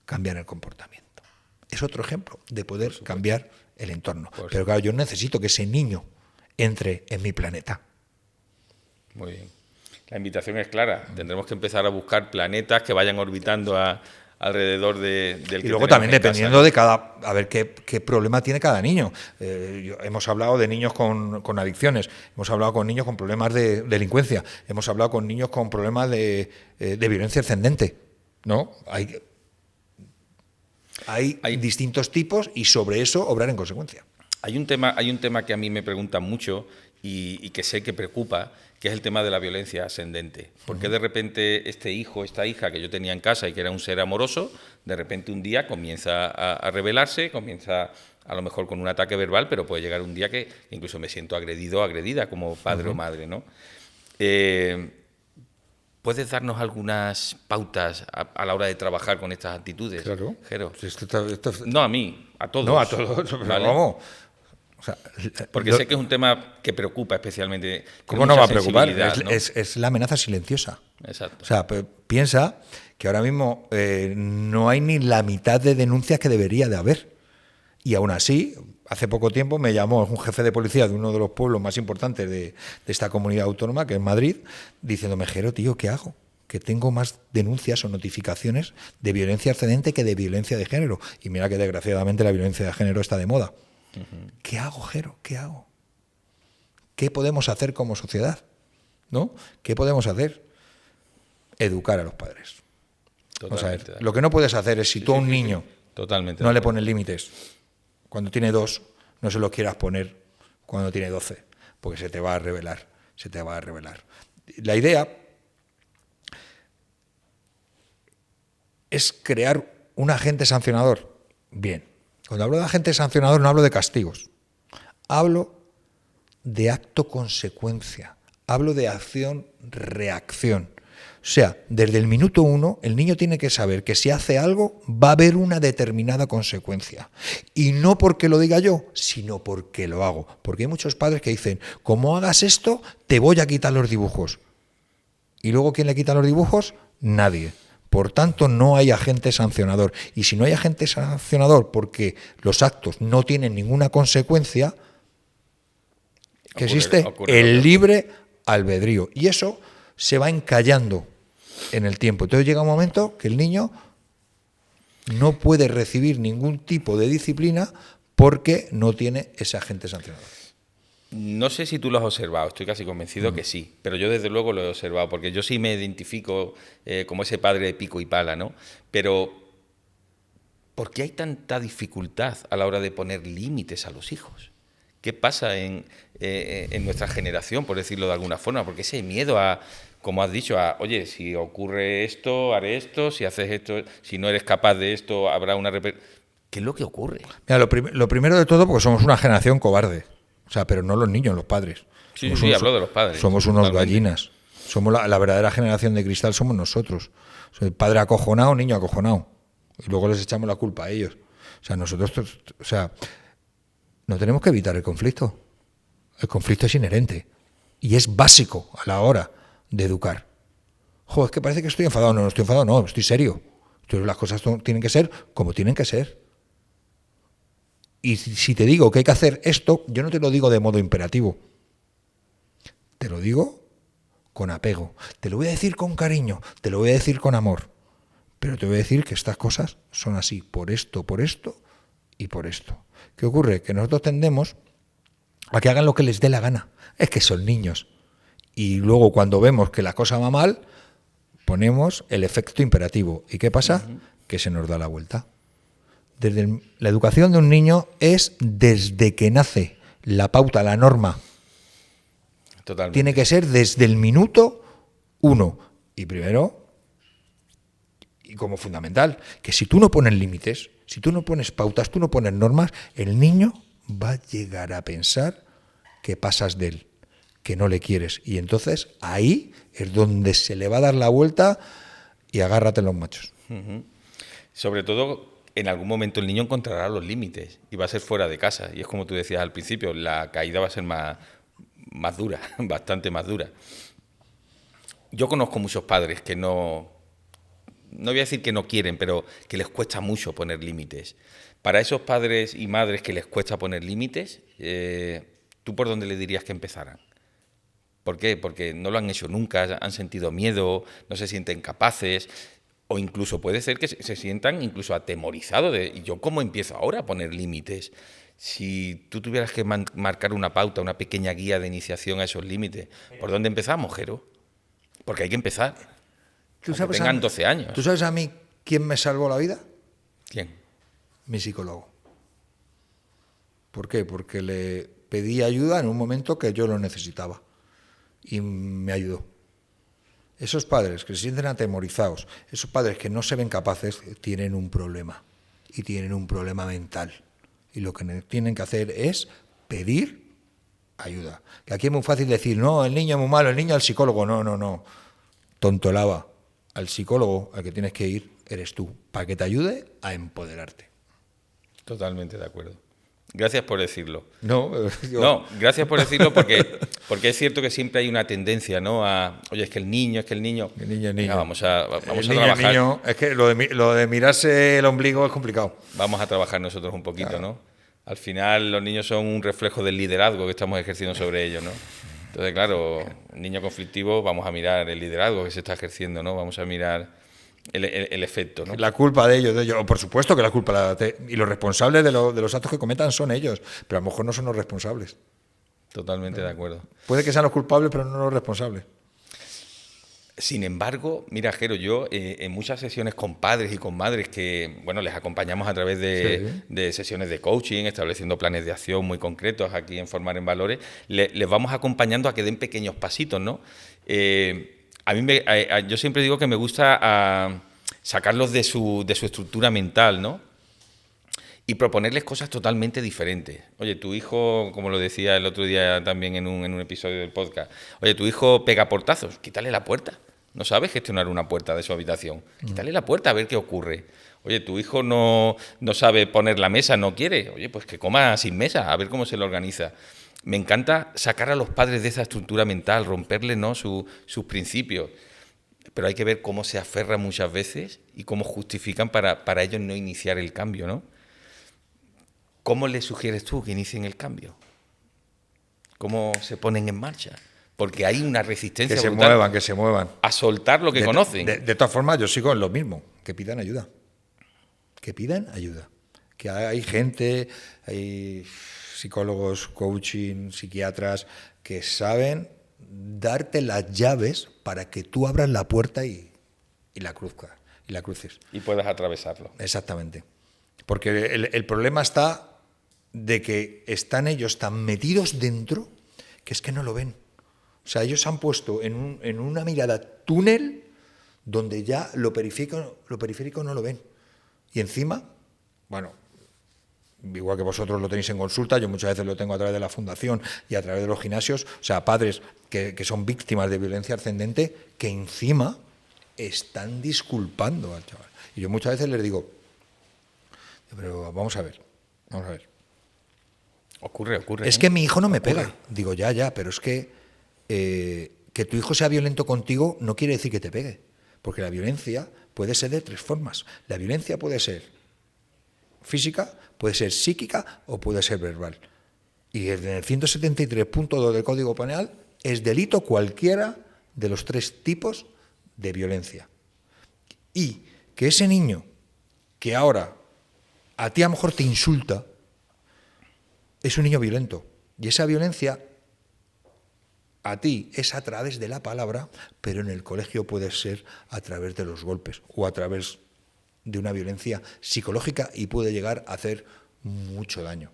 cambian el comportamiento. Es otro ejemplo de poder cambiar el entorno. Pero claro, yo necesito que ese niño entre en mi planeta. Muy bien. La invitación es clara. Tendremos que empezar a buscar planetas que vayan orbitando alrededor del que y luego también dependiendo casa, de cada, a ver qué problema tiene cada niño. Hemos hablado de niños con adicciones, hemos hablado con niños con problemas de delincuencia, hemos hablado con niños con problemas de violencia ascendente, ¿no? Hay distintos tipos y sobre eso obrar en consecuencia. Hay un tema que a mí me preguntan mucho y que sé que preocupa, que es el tema de la violencia ascendente. ¿Por qué de repente este hijo, esta hija que yo tenía en casa y que era un ser amoroso, de repente un día comienza a rebelarse, comienza a lo mejor con un ataque verbal, pero puede llegar un día que incluso me siento agredido o agredida como padre o madre, ¿no? ¿Puedes darnos algunas pautas a la hora de trabajar con estas actitudes? Claro. Jero. Esto... No a mí, a todos. No a todos, ¿vale? ¿Cómo? O sea, porque sé que es un tema que preocupa especialmente. ¿Cómo no va a preocupar? Es la amenaza silenciosa. Exacto. O sea, piensa que ahora mismo no hay ni la mitad de denuncias que debería de haber. Y aún así, hace poco tiempo me llamó un jefe de policía de uno de los pueblos más importantes de esta comunidad autónoma, que es Madrid, diciéndome, Jero, tío, ¿qué hago? Que tengo más denuncias o notificaciones de violencia excedente que de violencia de género. Y mira que desgraciadamente la violencia de género está de moda. ¿Qué hago, Jero? ¿Qué hago? ¿Qué podemos hacer como sociedad? ¿No? ¿Qué podemos hacer? Educar a los padres. Vamos a ver. Lo que no puedes hacer es si tú a un niño Totalmente no le pones límites, cuando tiene 2, no se los quieras poner cuando tiene 12, porque se te va a revelar, se te va a revelar. La idea es crear un agente sancionador. Bien, cuando hablo de agente sancionador no hablo de castigos, hablo de acto-consecuencia, hablo de acción-reacción. O sea, desde el minuto 1 el niño tiene que saber que si hace algo va a haber una determinada consecuencia. Y no porque lo diga yo, sino porque lo hago. Porque hay muchos padres que dicen, como hagas esto, te voy a quitar los dibujos. ¿Y luego quién le quita los dibujos? Nadie. Por tanto, no hay agente sancionador. Y si no hay agente sancionador porque los actos no tienen ninguna consecuencia, ¿qué existe? El libre albedrío. Y eso se va encallando en el tiempo. Entonces llega un momento que el niño no puede recibir ningún tipo de disciplina porque no tiene ese agente sancionador. No sé si tú lo has observado, estoy casi convencido que sí, pero yo desde luego lo he observado, porque yo sí me identifico como ese padre de pico y pala, ¿no? Pero, ¿por qué hay tanta dificultad a la hora de poner límites a los hijos? ¿Qué pasa en nuestra generación, por decirlo de alguna forma? Porque ese miedo a, como has dicho, a, oye, si ocurre esto, haré esto, si haces esto, si no eres capaz de esto, habrá una ¿Qué es lo que ocurre? Mira, lo primero de todo, porque somos una generación cobarde. O sea, pero no los niños, los padres. Sí, hablo de los padres. Somos unos gallinas. Somos la verdadera generación de cristal, somos nosotros. O sea, el padre acojonado, niño acojonado. Y luego les echamos la culpa a ellos. O sea, nosotros, no tenemos que evitar el conflicto. El conflicto es inherente. Y es básico a la hora de educar. Es que parece que estoy enfadado. No estoy enfadado, no, estoy serio. Entonces las cosas tienen que ser como tienen que ser. Y si te digo que hay que hacer esto, yo no te lo digo de modo imperativo. Te lo digo con apego. Te lo voy a decir con cariño, te lo voy a decir con amor. Pero te voy a decir que estas cosas son así, por esto y por esto. ¿Qué ocurre? Que nosotros tendemos a que hagan lo que les dé la gana. Es que son niños. Y luego cuando vemos que la cosa va mal, ponemos el efecto imperativo. ¿Y qué pasa? Que se nos da la vuelta. La educación de un niño es desde que nace. La pauta, la norma. Totalmente. Tiene que ser desde el minuto 1. Y primero, y como fundamental, que si tú no pones límites, si tú no pones pautas, tú no pones normas, el niño va a llegar a pensar que pasas de él, que no le quieres. Y entonces ahí es donde se le va a dar la vuelta y agárrate los machos. Sobre todo, en algún momento el niño encontrará los límites y va a ser fuera de casa. Y es como tú decías al principio, la caída va a ser más dura, bastante más dura. Yo conozco muchos padres que no voy a decir que no quieren, pero que les cuesta mucho poner límites. Para esos padres y madres que les cuesta poner límites, ¿tú por dónde le dirías que empezaran? ¿Por qué? Porque no lo han hecho nunca, han sentido miedo, no se sienten capaces, o incluso puede ser que se sientan incluso atemorizados de ¿y yo cómo empiezo ahora a poner límites? Si tú tuvieras que marcar una pauta, una pequeña guía de iniciación a esos límites, ¿por dónde empezamos, Jero? Porque hay que empezar. Tengan 12 años. ¿Tú sabes a mí quién me salvó la vida? ¿Quién? Mi psicólogo. ¿Por qué? Porque le pedí ayuda en un momento que yo lo necesitaba. Y me ayudó. Esos padres que se sienten atemorizados, esos padres que no se ven capaces, tienen un problema. Y tienen un problema mental. Y lo que tienen que hacer es pedir ayuda. Que aquí es muy fácil decir, no, el niño es muy malo, el niño al psicólogo. No. Tontolaba. Al psicólogo al que tienes que ir eres tú, para que te ayude a empoderarte. Totalmente de acuerdo. Gracias por decirlo. No, gracias por decirlo porque es cierto que siempre hay una tendencia, ¿no? A, oye, es que el niño. El niño. Venga, vamos a el trabajar. Niño, es que lo de mirarse el ombligo es complicado. Vamos a trabajar nosotros un poquito, claro. ¿No? Al final los niños son un reflejo del liderazgo que estamos ejerciendo sobre ellos, ¿no? Entonces, claro, un niño conflictivo, vamos a mirar el liderazgo que se está ejerciendo, ¿no? Vamos a mirar el efecto, ¿no? La culpa de ellos. Por supuesto que la culpa y los responsables de los actos que cometan son ellos, pero a lo mejor no son los responsables. Totalmente de acuerdo. Puede que sean los culpables, pero no los responsables. Sin embargo, mira, Jero, yo en muchas sesiones con padres y con madres que, bueno, les acompañamos a través de sesiones de coaching, estableciendo planes de acción muy concretos aquí en Formar en Valores, les vamos acompañando a que den pequeños pasitos, ¿no? Yo siempre digo que me gusta sacarlos de su estructura mental, ¿no? Y proponerles cosas totalmente diferentes. Oye, tu hijo, como lo decía el otro día también en un episodio del podcast, oye, tu hijo pega portazos, quítale la puerta. No sabe gestionar una puerta de su habitación. Quítale la puerta a ver qué ocurre. Oye, tu hijo no sabe poner la mesa, no quiere. Oye, pues que coma sin mesa, a ver cómo se lo organiza. Me encanta sacar a los padres de esa estructura mental, romperles, ¿no?, sus principios. Pero hay que ver cómo se aferran muchas veces y cómo justifican para ellos no iniciar el cambio, ¿no? ¿Cómo les sugieres tú que inicien el cambio? ¿Cómo se ponen en marcha? Porque hay una resistencia brutal Que se muevan. a soltar lo que conocen. De todas formas, yo sigo en lo mismo, que pidan ayuda. Que pidan ayuda. Que hay gente, hay psicólogos, coaching, psiquiatras, que saben darte las llaves para que tú abras la puerta y la cruces. Y puedas atravesarlo. Exactamente. Porque el problema está de que están ellos tan metidos dentro que es que no lo ven. O sea, ellos se han puesto en una mirada túnel donde ya lo periférico no lo ven. Y encima, bueno, igual que vosotros lo tenéis en consulta, yo muchas veces lo tengo a través de la fundación y a través de los gimnasios, o sea, padres que son víctimas de violencia ascendente que encima están disculpando al chaval. Y yo muchas veces les digo, pero vamos a ver. Ocurre. Es que mi hijo no me pega. Digo, ya, pero es que tu hijo sea violento contigo no quiere decir que te pegue. Porque la violencia puede ser de tres formas. La violencia puede ser física, puede ser psíquica o puede ser verbal. Y en el 173.2 del Código Penal es delito cualquiera de los tres tipos de violencia. Y que ese niño que ahora a ti a lo mejor te insulta, es un niño violento. Y esa violencia a ti es a través de la palabra, pero en el colegio puede ser a través de los golpes o a través de una violencia psicológica y puede llegar a hacer mucho daño.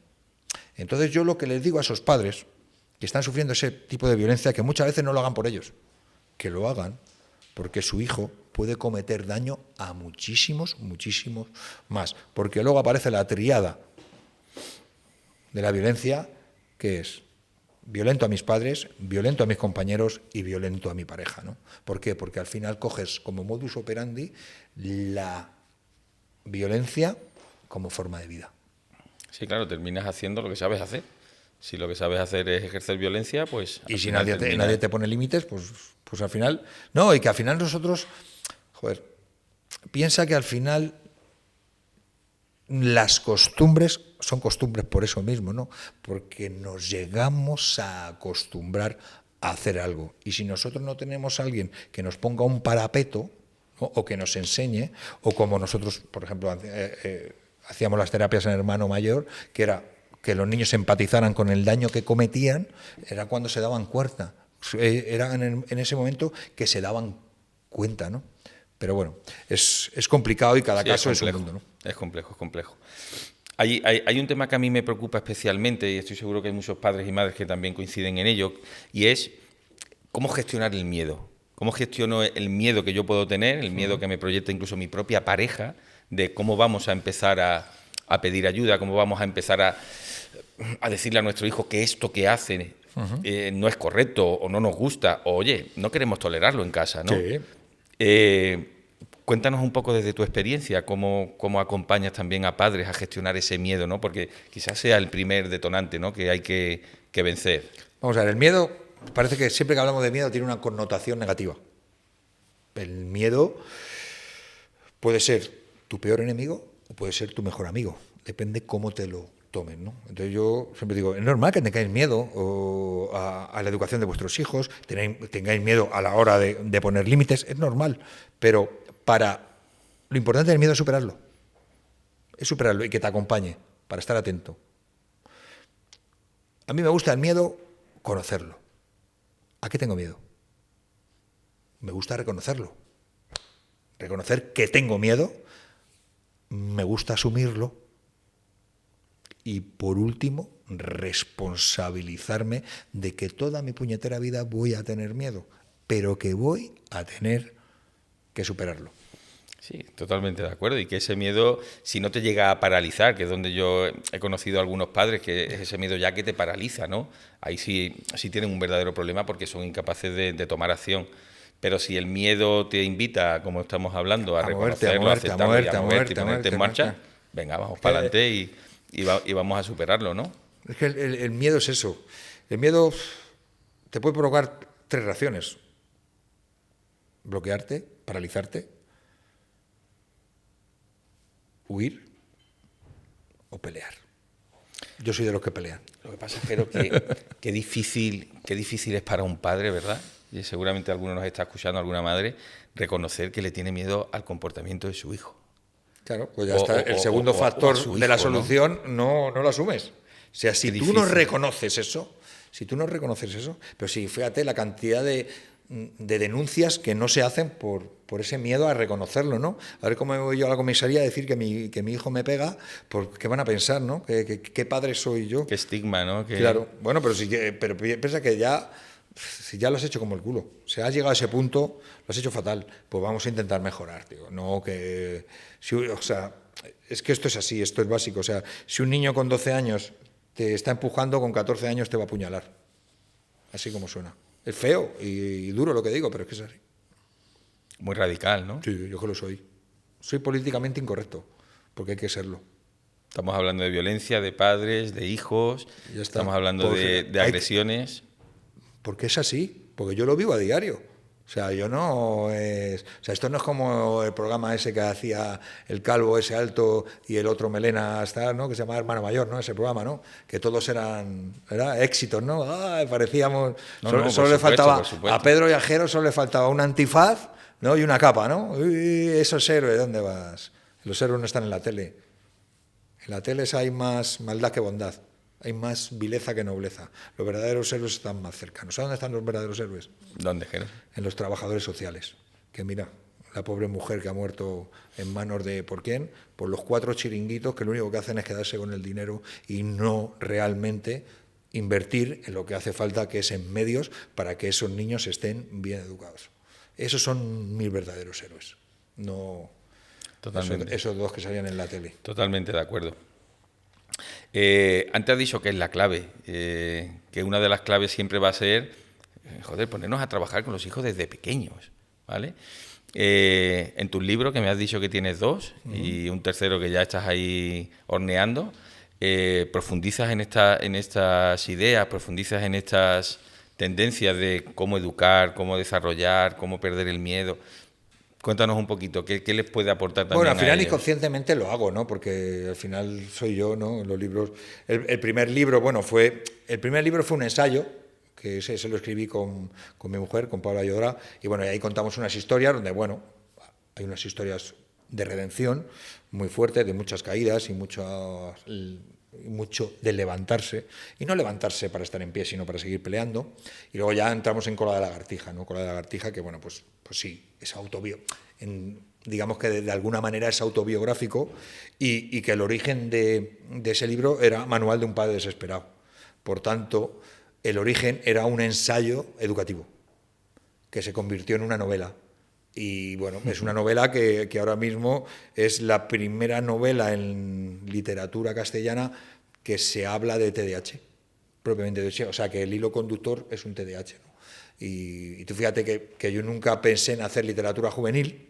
Entonces yo lo que les digo a esos padres que están sufriendo ese tipo de violencia, que muchas veces no lo hagan por ellos, que lo hagan porque su hijo puede cometer daño a muchísimos más. Porque luego aparece la tríada de la violencia, que es violento a mis padres, violento a mis compañeros y violento a mi pareja, ¿no? ¿Por qué? Porque al final coges como modus operandi la violencia como forma de vida. Sí, claro, terminas haciendo lo que sabes hacer. Si lo que sabes hacer es ejercer violencia, pues... Y si nadie te pone límites, pues al final... No, y que al final nosotros... Joder, piensa que al final las costumbres son costumbres por eso mismo, ¿no? Porque nos llegamos a acostumbrar a hacer algo. Y si nosotros no tenemos a alguien que nos ponga un parapeto, ¿no?, o que nos enseñe, o como nosotros, por ejemplo, hacíamos las terapias en hermano mayor, que era que los niños empatizaran con el daño que cometían, era cuando se daban cuenta. Era en ese momento que se daban cuenta, ¿no? Pero bueno, es complicado y cada caso es un mundo, ¿no? Es complejo. Hay un tema que a mí me preocupa especialmente, y estoy seguro que hay muchos padres y madres que también coinciden en ello, y es cómo gestionar el miedo. ¿Cómo gestiono el miedo que yo puedo tener, el miedo que me proyecta incluso mi propia pareja, de cómo vamos a empezar a pedir ayuda, cómo vamos a empezar a decirle a nuestro hijo que esto que hace no es correcto o no nos gusta, o oye, no queremos tolerarlo en casa, ¿no? Sí. Cuéntanos un poco desde tu experiencia cómo acompañas también a padres a gestionar ese miedo, ¿no? Porque quizás sea el primer detonante, ¿no?, que hay que vencer. Vamos a ver, el miedo, parece que siempre que hablamos de miedo tiene una connotación negativa. El miedo puede ser tu peor enemigo o puede ser tu mejor amigo. Depende cómo te lo tomen, ¿no? Entonces yo siempre digo, es normal que tengáis miedo a la educación de vuestros hijos, tengáis miedo a la hora de poner límites, es normal, pero lo importante del miedo es superarlo y que te acompañe, para estar atento. A mí me gusta el miedo conocerlo. ¿A qué tengo miedo? Me gusta reconocerlo. Reconocer que tengo miedo, me gusta asumirlo y, por último, responsabilizarme de que toda mi puñetera vida voy a tener miedo, pero que voy a tener que superarlo. Sí, totalmente de acuerdo. Y que ese miedo, si no te llega a paralizar, que es donde yo he conocido a algunos padres, que es ese miedo ya que te paraliza, ¿no? Ahí sí tienen un verdadero problema porque son incapaces de tomar acción. Pero si el miedo te invita, como estamos hablando, a reconocerlo, a aceptarlo y a moverte y ponerte en marcha, venga, vamos para adelante y vamos a superarlo, ¿no? Es que el miedo es eso. El miedo te puede provocar 3 reacciones. Bloquearte, paralizarte, huir o pelear. Yo soy de los que pelean. Lo que pasa es que qué difícil es para un padre, ¿verdad? Y seguramente alguno nos está escuchando, alguna madre, reconocer que le tiene miedo al comportamiento de su hijo. Claro, pues ya está. El segundo factor de la solución no lo asumes. O sea, si tú no reconoces eso, pero si fíjate la cantidad de denuncias que no se hacen por ese miedo a reconocerlo, ¿no? A ver cómo me voy yo a la comisaría a decir que mi hijo me pega, ¿qué van a pensar, no? ¿Qué padre soy yo? Qué estigma, ¿no? Claro, bueno, pero piensa que si ya lo has hecho como el culo, si has llegado a ese punto, lo has hecho fatal, pues vamos a intentar mejorar, tío. No que... o sea, es que esto es así, esto es básico. O sea, si un niño con 12 años te está empujando, con 14 años te va a apuñalar. Así como suena. Es feo y duro lo que digo, pero es que es así. Muy radical, ¿no? Sí, yo que lo soy. Soy políticamente incorrecto, porque hay que serlo. Estamos hablando de violencia, de padres, de hijos, estamos hablando de agresiones. Porque es así, porque yo lo vivo a diario. O sea, esto no es como el programa ese que hacía el calvo ese alto y el otro melena hasta, ¿no? Que se llamaba Hermano Mayor, ¿no? Ese programa, ¿no? Que todos eran éxitos, ¿no? Parecíamos... solo le faltaba a Pedro Viajero, solo le faltaba un antifaz, ¿no? Y una capa, ¿no? Uy, esos héroes, ¿dónde vas? Los héroes no están en la tele. En la tele hay más maldad que bondad. Hay más vileza que nobleza. Los verdaderos héroes están más cercanos. ¿Sabes dónde están los verdaderos héroes? ¿Dónde, Jerez? En los trabajadores sociales. Que mira, la pobre mujer que ha muerto en manos de... ¿Por quién? Por los 4 chiringuitos que lo único que hacen es quedarse con el dinero y no realmente invertir en lo que hace falta, que es en medios para que esos niños estén bien educados. Esos son mis verdaderos héroes. No esos 2 que salían en la tele. Totalmente de acuerdo. Antes has dicho que es la clave, que una de las claves siempre va a ser, ponernos a trabajar con los hijos desde pequeños, ¿vale? En tus libros, que me has dicho que tienes 2 y un tercero que ya estás ahí horneando, profundizas en estas ideas, profundizas en estas tendencias de cómo educar, cómo desarrollar, cómo perder el miedo. Cuéntanos un poquito, ¿qué les puede aportar también? Bueno, al final inconscientemente lo hago, ¿no? Porque al final soy yo, ¿no? Los libros. El primer libro fue un ensayo, que se lo escribí con mi mujer, con Paula Llodra, y bueno, y ahí contamos unas historias donde, bueno, hay unas historias de redención muy fuertes, de muchas caídas y mucho de levantarse, y no levantarse para estar en pie, sino para seguir peleando. Y luego ya entramos en Cola de Lagartija, ¿no? Cola de Lagartija, que bueno, pues sí, es digamos que de alguna manera es autobiográfico, y que el origen de ese libro era Manual de un padre desesperado. Por tanto, el origen era un ensayo educativo que se convirtió en una novela. Y bueno, es una novela que ahora mismo es la primera novela en literatura castellana que se habla de TDAH, propiamente dicho. O sea, que el hilo conductor es un TDAH, ¿no? Y tú fíjate que yo nunca pensé en hacer literatura juvenil,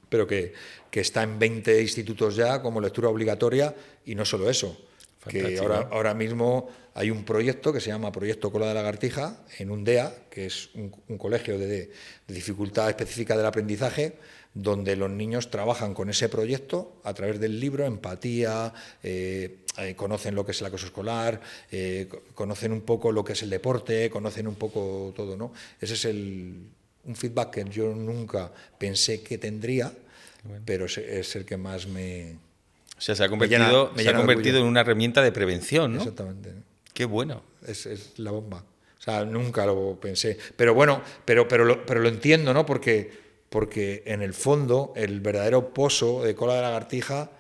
pero que está en 20 institutos ya como lectura obligatoria, y no solo eso. Que Fantástico. ahora mismo hay un proyecto que se llama Proyecto Cola de Lagartija en UNDEA, que es un colegio de dificultad específica del aprendizaje, donde los niños trabajan con ese proyecto a través del libro, empatía, conocen lo que es el acoso escolar, conocen un poco lo que es el deporte, conocen un poco todo, ¿no? Ese es un feedback que yo nunca pensé que tendría, pero es el que más me... O sea, se ha convertido en una herramienta de prevención, ¿no? Exactamente. Qué bueno. Es la bomba. O sea, nunca lo pensé. Pero bueno, pero lo entiendo, ¿no? Porque en el fondo el verdadero pozo de Cola de Lagartija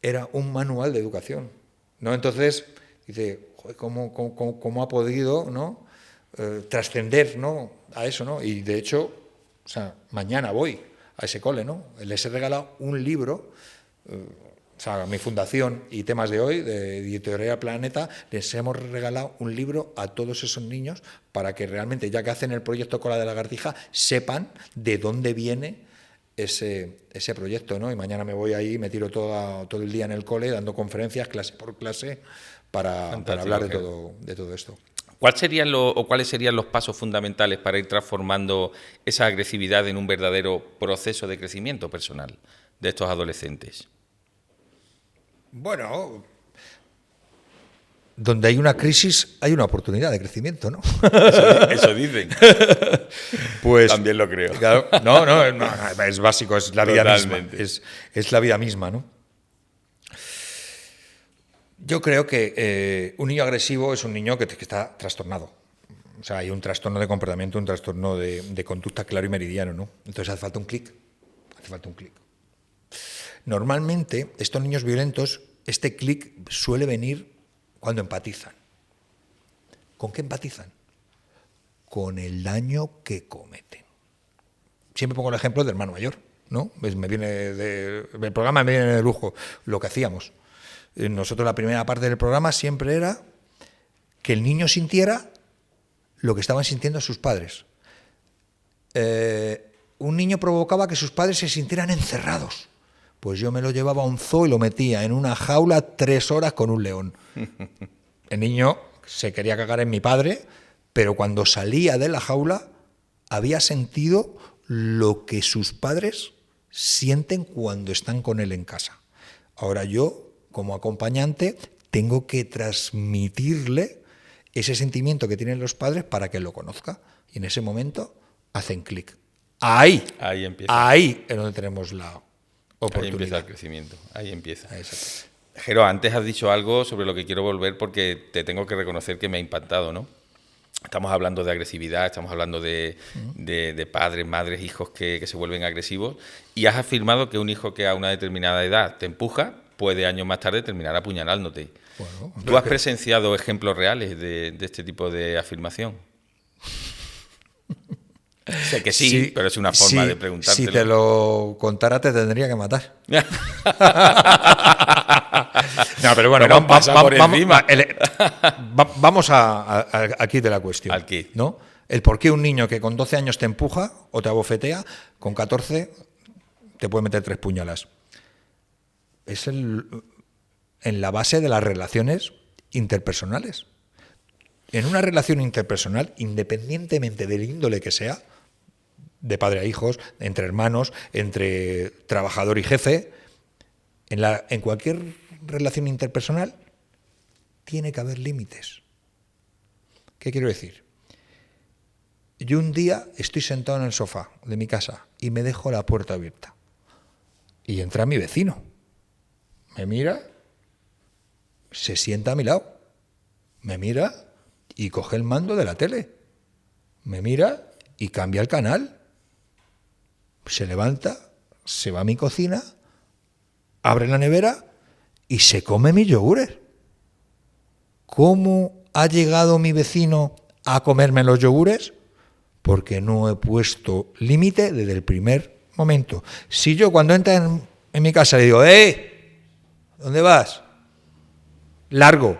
era un manual de educación, ¿no? Entonces, dice, joder, ¿cómo ha podido, ¿no? Trascender, ¿no? A eso, ¿no? Y de hecho, o sea, mañana voy a ese cole, ¿no? Les he regalado un libro. O sea, mi fundación y Temas de Hoy, de Editorial Planeta, les hemos regalado un libro a todos esos niños para que realmente, ya que hacen el proyecto Cola de Lagartija, sepan de dónde viene ese proyecto, ¿no? Y mañana me voy ahí, me tiro todo el día en el cole, dando conferencias, clase por clase, para hablar de todo esto. ¿Cuáles serían los pasos fundamentales para ir transformando esa agresividad en un verdadero proceso de crecimiento personal de estos adolescentes? Bueno, donde hay una crisis hay una oportunidad de crecimiento, ¿no? Eso dicen. Pues también lo creo. Claro, no, es básico, es la vida Totalmente. misma. Es la vida misma, ¿no? Yo creo que un niño agresivo es un niño que está trastornado. O sea, hay un trastorno de comportamiento, un trastorno de conducta claro y meridiano, ¿no? Entonces hace falta un clic. Normalmente, estos niños violentos, este clic suele venir cuando empatizan. ¿Con qué empatizan? Con el daño que cometen. Siempre pongo el ejemplo del hermano mayor, ¿no? El programa me viene de lujo lo que hacíamos. Nosotros la primera parte del programa siempre era que el niño sintiera lo que estaban sintiendo sus padres. Un niño provocaba que sus padres se sintieran encerrados. Pues yo me lo llevaba a un zoo y lo metía en una jaula 3 horas con un león. El niño se quería cagar en mi padre, pero cuando salía de la jaula había sentido lo que sus padres sienten cuando están con él en casa. Ahora yo, como acompañante, tengo que transmitirle ese sentimiento que tienen los padres para que él lo conozca. Y en ese momento hacen clic. Ahí es donde tenemos la oportunidad. Ahí empieza el crecimiento, ahí empieza. Jero, antes has dicho algo sobre lo que quiero volver porque te tengo que reconocer que me ha impactado, ¿no? Estamos hablando de agresividad, estamos hablando de padres, madres, hijos que se vuelven agresivos, y has afirmado que un hijo que a una determinada edad te empuja puede años más tarde terminar apuñalándote. Bueno, ¿tú has presenciado ejemplos reales de este tipo de afirmación? Sé que sí, pero es una forma de preguntártelo. Si te lo contara te tendría que matar. No, pero bueno, vamos al kit de la cuestión. Al kit. ¿No? El por qué un niño que con 12 años te empuja o te abofetea, con 14 te puede meter 3 puñalas. Es en la base de las relaciones interpersonales. En una relación interpersonal, independientemente del índole que sea, de padre a hijos, entre hermanos, entre trabajador y jefe, en cualquier relación interpersonal tiene que haber límites. ¿Qué quiero decir? Yo un día estoy sentado en el sofá de mi casa y me dejo la puerta abierta. Y entra mi vecino. Me mira, se sienta a mi lado. Me mira y coge el mando de la tele. Me mira y cambia el canal. Se levanta, se va a mi cocina, abre la nevera y se come mis yogures. ¿Cómo ha llegado mi vecino a comerme los yogures? Porque no he puesto límite desde el primer momento. Si yo cuando entra en mi casa le digo, ¿dónde vas? Largo.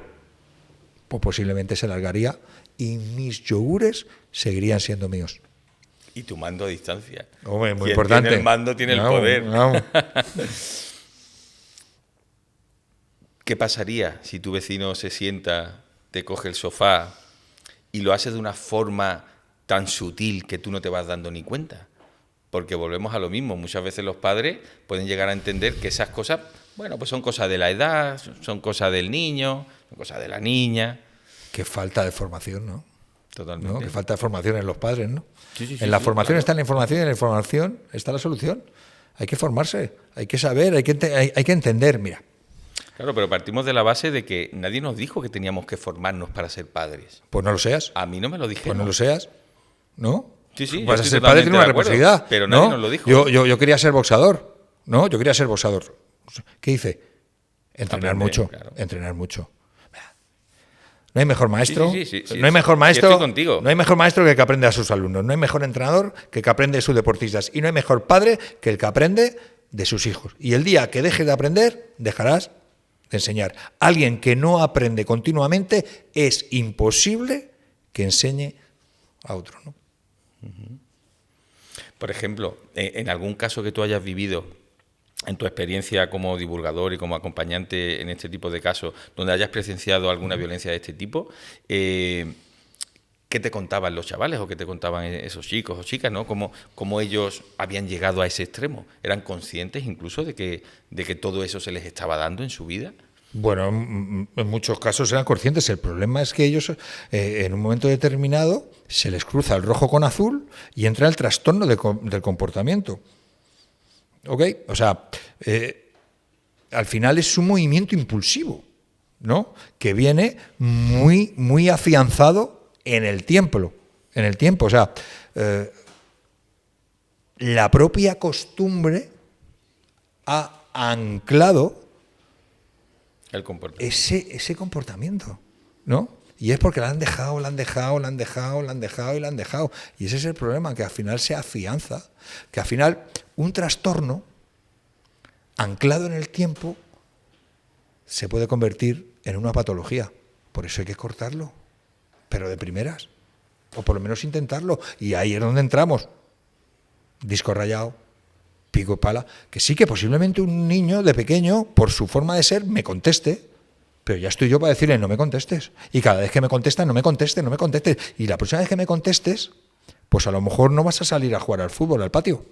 Pues posiblemente se largaría y mis yogures seguirían siendo míos. Y tu mando a distancia. Hombre, muy Quien importante. Tiene el mando tiene el poder. No. ¿qué pasaría si tu vecino se sienta, te coge el sofá y lo hace de una forma tan sutil que tú no te vas dando ni cuenta? Porque volvemos a lo mismo. Muchas veces los padres pueden llegar a entender que esas cosas, bueno, pues son cosas de la edad, son cosas del niño, son cosas de la niña. Qué falta de formación, ¿no? Totalmente. ¿No? Qué falta de formación en los padres, ¿no? Sí, En la formación claro. está la información y en la información está la solución. Hay que formarse, hay que saber, hay que entender. Mira, Claro, pero partimos de la base de que nadie nos dijo que teníamos que formarnos para ser padres. pues no lo seas, A mí no me lo dijeron. pues no lo seas, ¿no? Sí, sí, yo Vas a estoy ser padre, totalmente tiene una de acuerdo, responsabilidad. pero ¿no? nadie nos lo dijo. Yo quería ser boxeador, ¿no? Yo quería ser boxeador. ¿Qué hice? Entrenar Aprender, mucho, claro. entrenar mucho. No hay mejor maestro, Sí, no hay mejor maestro, estoy contigo. no hay mejor maestro que el que aprende a sus alumnos, no hay mejor entrenador que el que aprende de sus deportistas y no hay mejor padre que el que aprende de sus hijos. Y el día que dejes de aprender, dejarás de enseñar. Alguien que no aprende continuamente es imposible que enseñe a otro, ¿no? Por ejemplo, en algún caso que tú hayas vivido en tu experiencia como divulgador y como acompañante en este tipo de casos, donde hayas presenciado alguna violencia de este tipo, ¿qué te contaban los chavales o qué te contaban esos chicos o chicas, ¿no? ¿Cómo ellos habían llegado a ese extremo? ¿Eran conscientes incluso de que todo eso se les estaba dando en su vida? Bueno, en muchos casos eran conscientes. El problema es que ellos, en un momento determinado, se les cruza el rojo con azul y entra el trastorno del comportamiento. ¿Ok? O sea, al final es un movimiento impulsivo, ¿no? Que viene muy, muy afianzado en el tiempo. O sea, la propia costumbre ha anclado El comportamiento. ese comportamiento, ¿no? Y es porque la han dejado. Y ese es el problema, que al final se afianza, que al final un trastorno anclado en el tiempo se puede convertir en una patología. Por eso hay que cortarlo, pero de primeras, o por lo menos intentarlo. Y ahí es donde entramos. Disco rayado, pico y pala, que sí que posiblemente un niño de pequeño, por su forma de ser, me conteste, pero ya estoy yo para decirle no me contestes. Y cada vez que me contesta, no me contestes. Y la próxima vez que me contestes, pues a lo mejor no vas a salir a jugar al fútbol, al patio.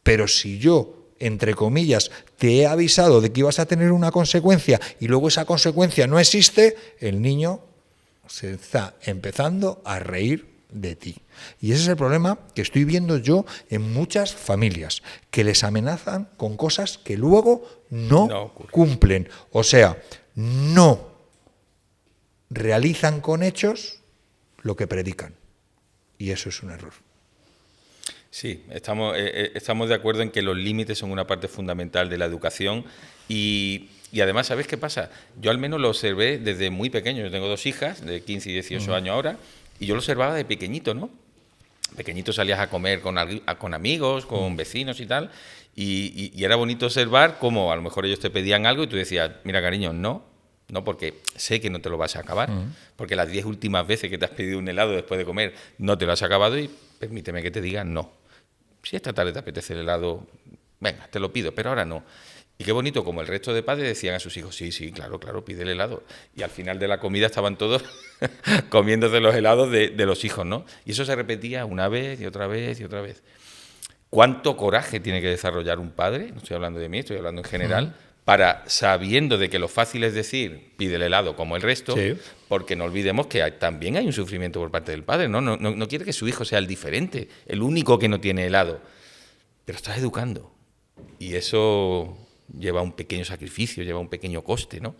Pero si yo, entre comillas, te he avisado de que ibas a tener una consecuencia y luego esa consecuencia no existe, el niño se está empezando a reír de ti. Y ese es el problema que estoy viendo yo en muchas familias, que les amenazan con cosas que luego no cumplen. O sea, no realizan con hechos lo que predican. Y eso es un error. Sí, estamos de acuerdo en que los límites son una parte fundamental de la educación y además, ¿sabes qué pasa? Yo al menos lo observé desde muy pequeño. Yo tengo 2 hijas, de 15 y 18 años ahora, y yo lo observaba de pequeñito, ¿no? Pequeñito salías a comer con amigos, con vecinos y tal, y era bonito observar cómo a lo mejor ellos te pedían algo y tú decías, mira cariño, no, porque sé que no te lo vas a acabar, porque las 10 últimas veces que te has pedido un helado después de comer no te lo has acabado y permíteme que te diga no. Si esta tarde te apetece el helado, venga, te lo pido, pero ahora no. Y qué bonito, como el resto de padres decían a sus hijos, sí, claro, pide el helado. Y al final de la comida estaban todos comiéndose los helados de los hijos, ¿no? Y eso se repetía una vez y otra vez y otra vez. ¿Cuánto coraje tiene que desarrollar un padre? No estoy hablando de mí, estoy hablando en general, para, sabiendo de que lo fácil es decir, pide el helado como el resto, porque no olvidemos que también hay un sufrimiento por parte del padre, ¿no? No quiere que su hijo sea el diferente, el único que no tiene helado. Pero estás educando. Y eso lleva un pequeño sacrificio, lleva un pequeño coste, ¿no?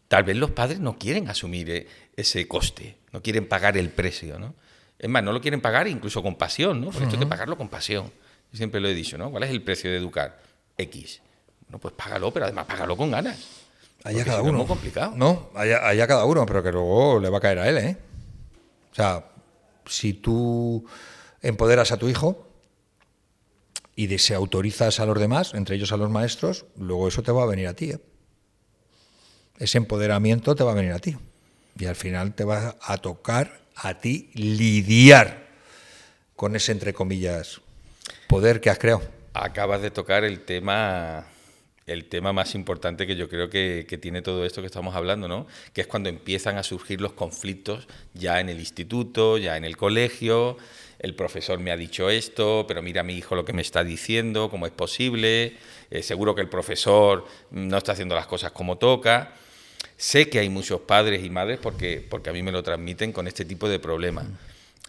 Tal vez los padres no quieren asumir ese coste, no quieren pagar el precio, ¿no? Es más, no lo quieren pagar incluso con pasión, ¿no? Porque esto hay que pagarlo con pasión. Yo siempre lo he dicho, ¿no? ¿Cuál es el precio de educar? X. No, pues págalo, pero además págalo con ganas. Allá cada uno. Es muy complicado. No, allá cada uno, pero que luego le va a caer a él, ¿eh? O sea, si tú empoderas a tu hijo y desautorizas a los demás, entre ellos a los maestros, luego eso te va a venir a ti, ¿eh? Ese empoderamiento te va a venir a ti. Y al final te va a tocar a ti lidiar con ese, entre comillas, poder que has creado. Acabas de tocar el tema el tema más importante que yo creo que tiene todo esto que estamos hablando, ¿no? Que es cuando empiezan a surgir los conflictos ya en el instituto, ya en el colegio. El profesor me ha dicho esto, pero mira a mi hijo lo que me está diciendo, cómo es posible. Seguro que el profesor no está haciendo las cosas como toca. Sé que hay muchos padres y madres porque a mí me lo transmiten con este tipo de problemas.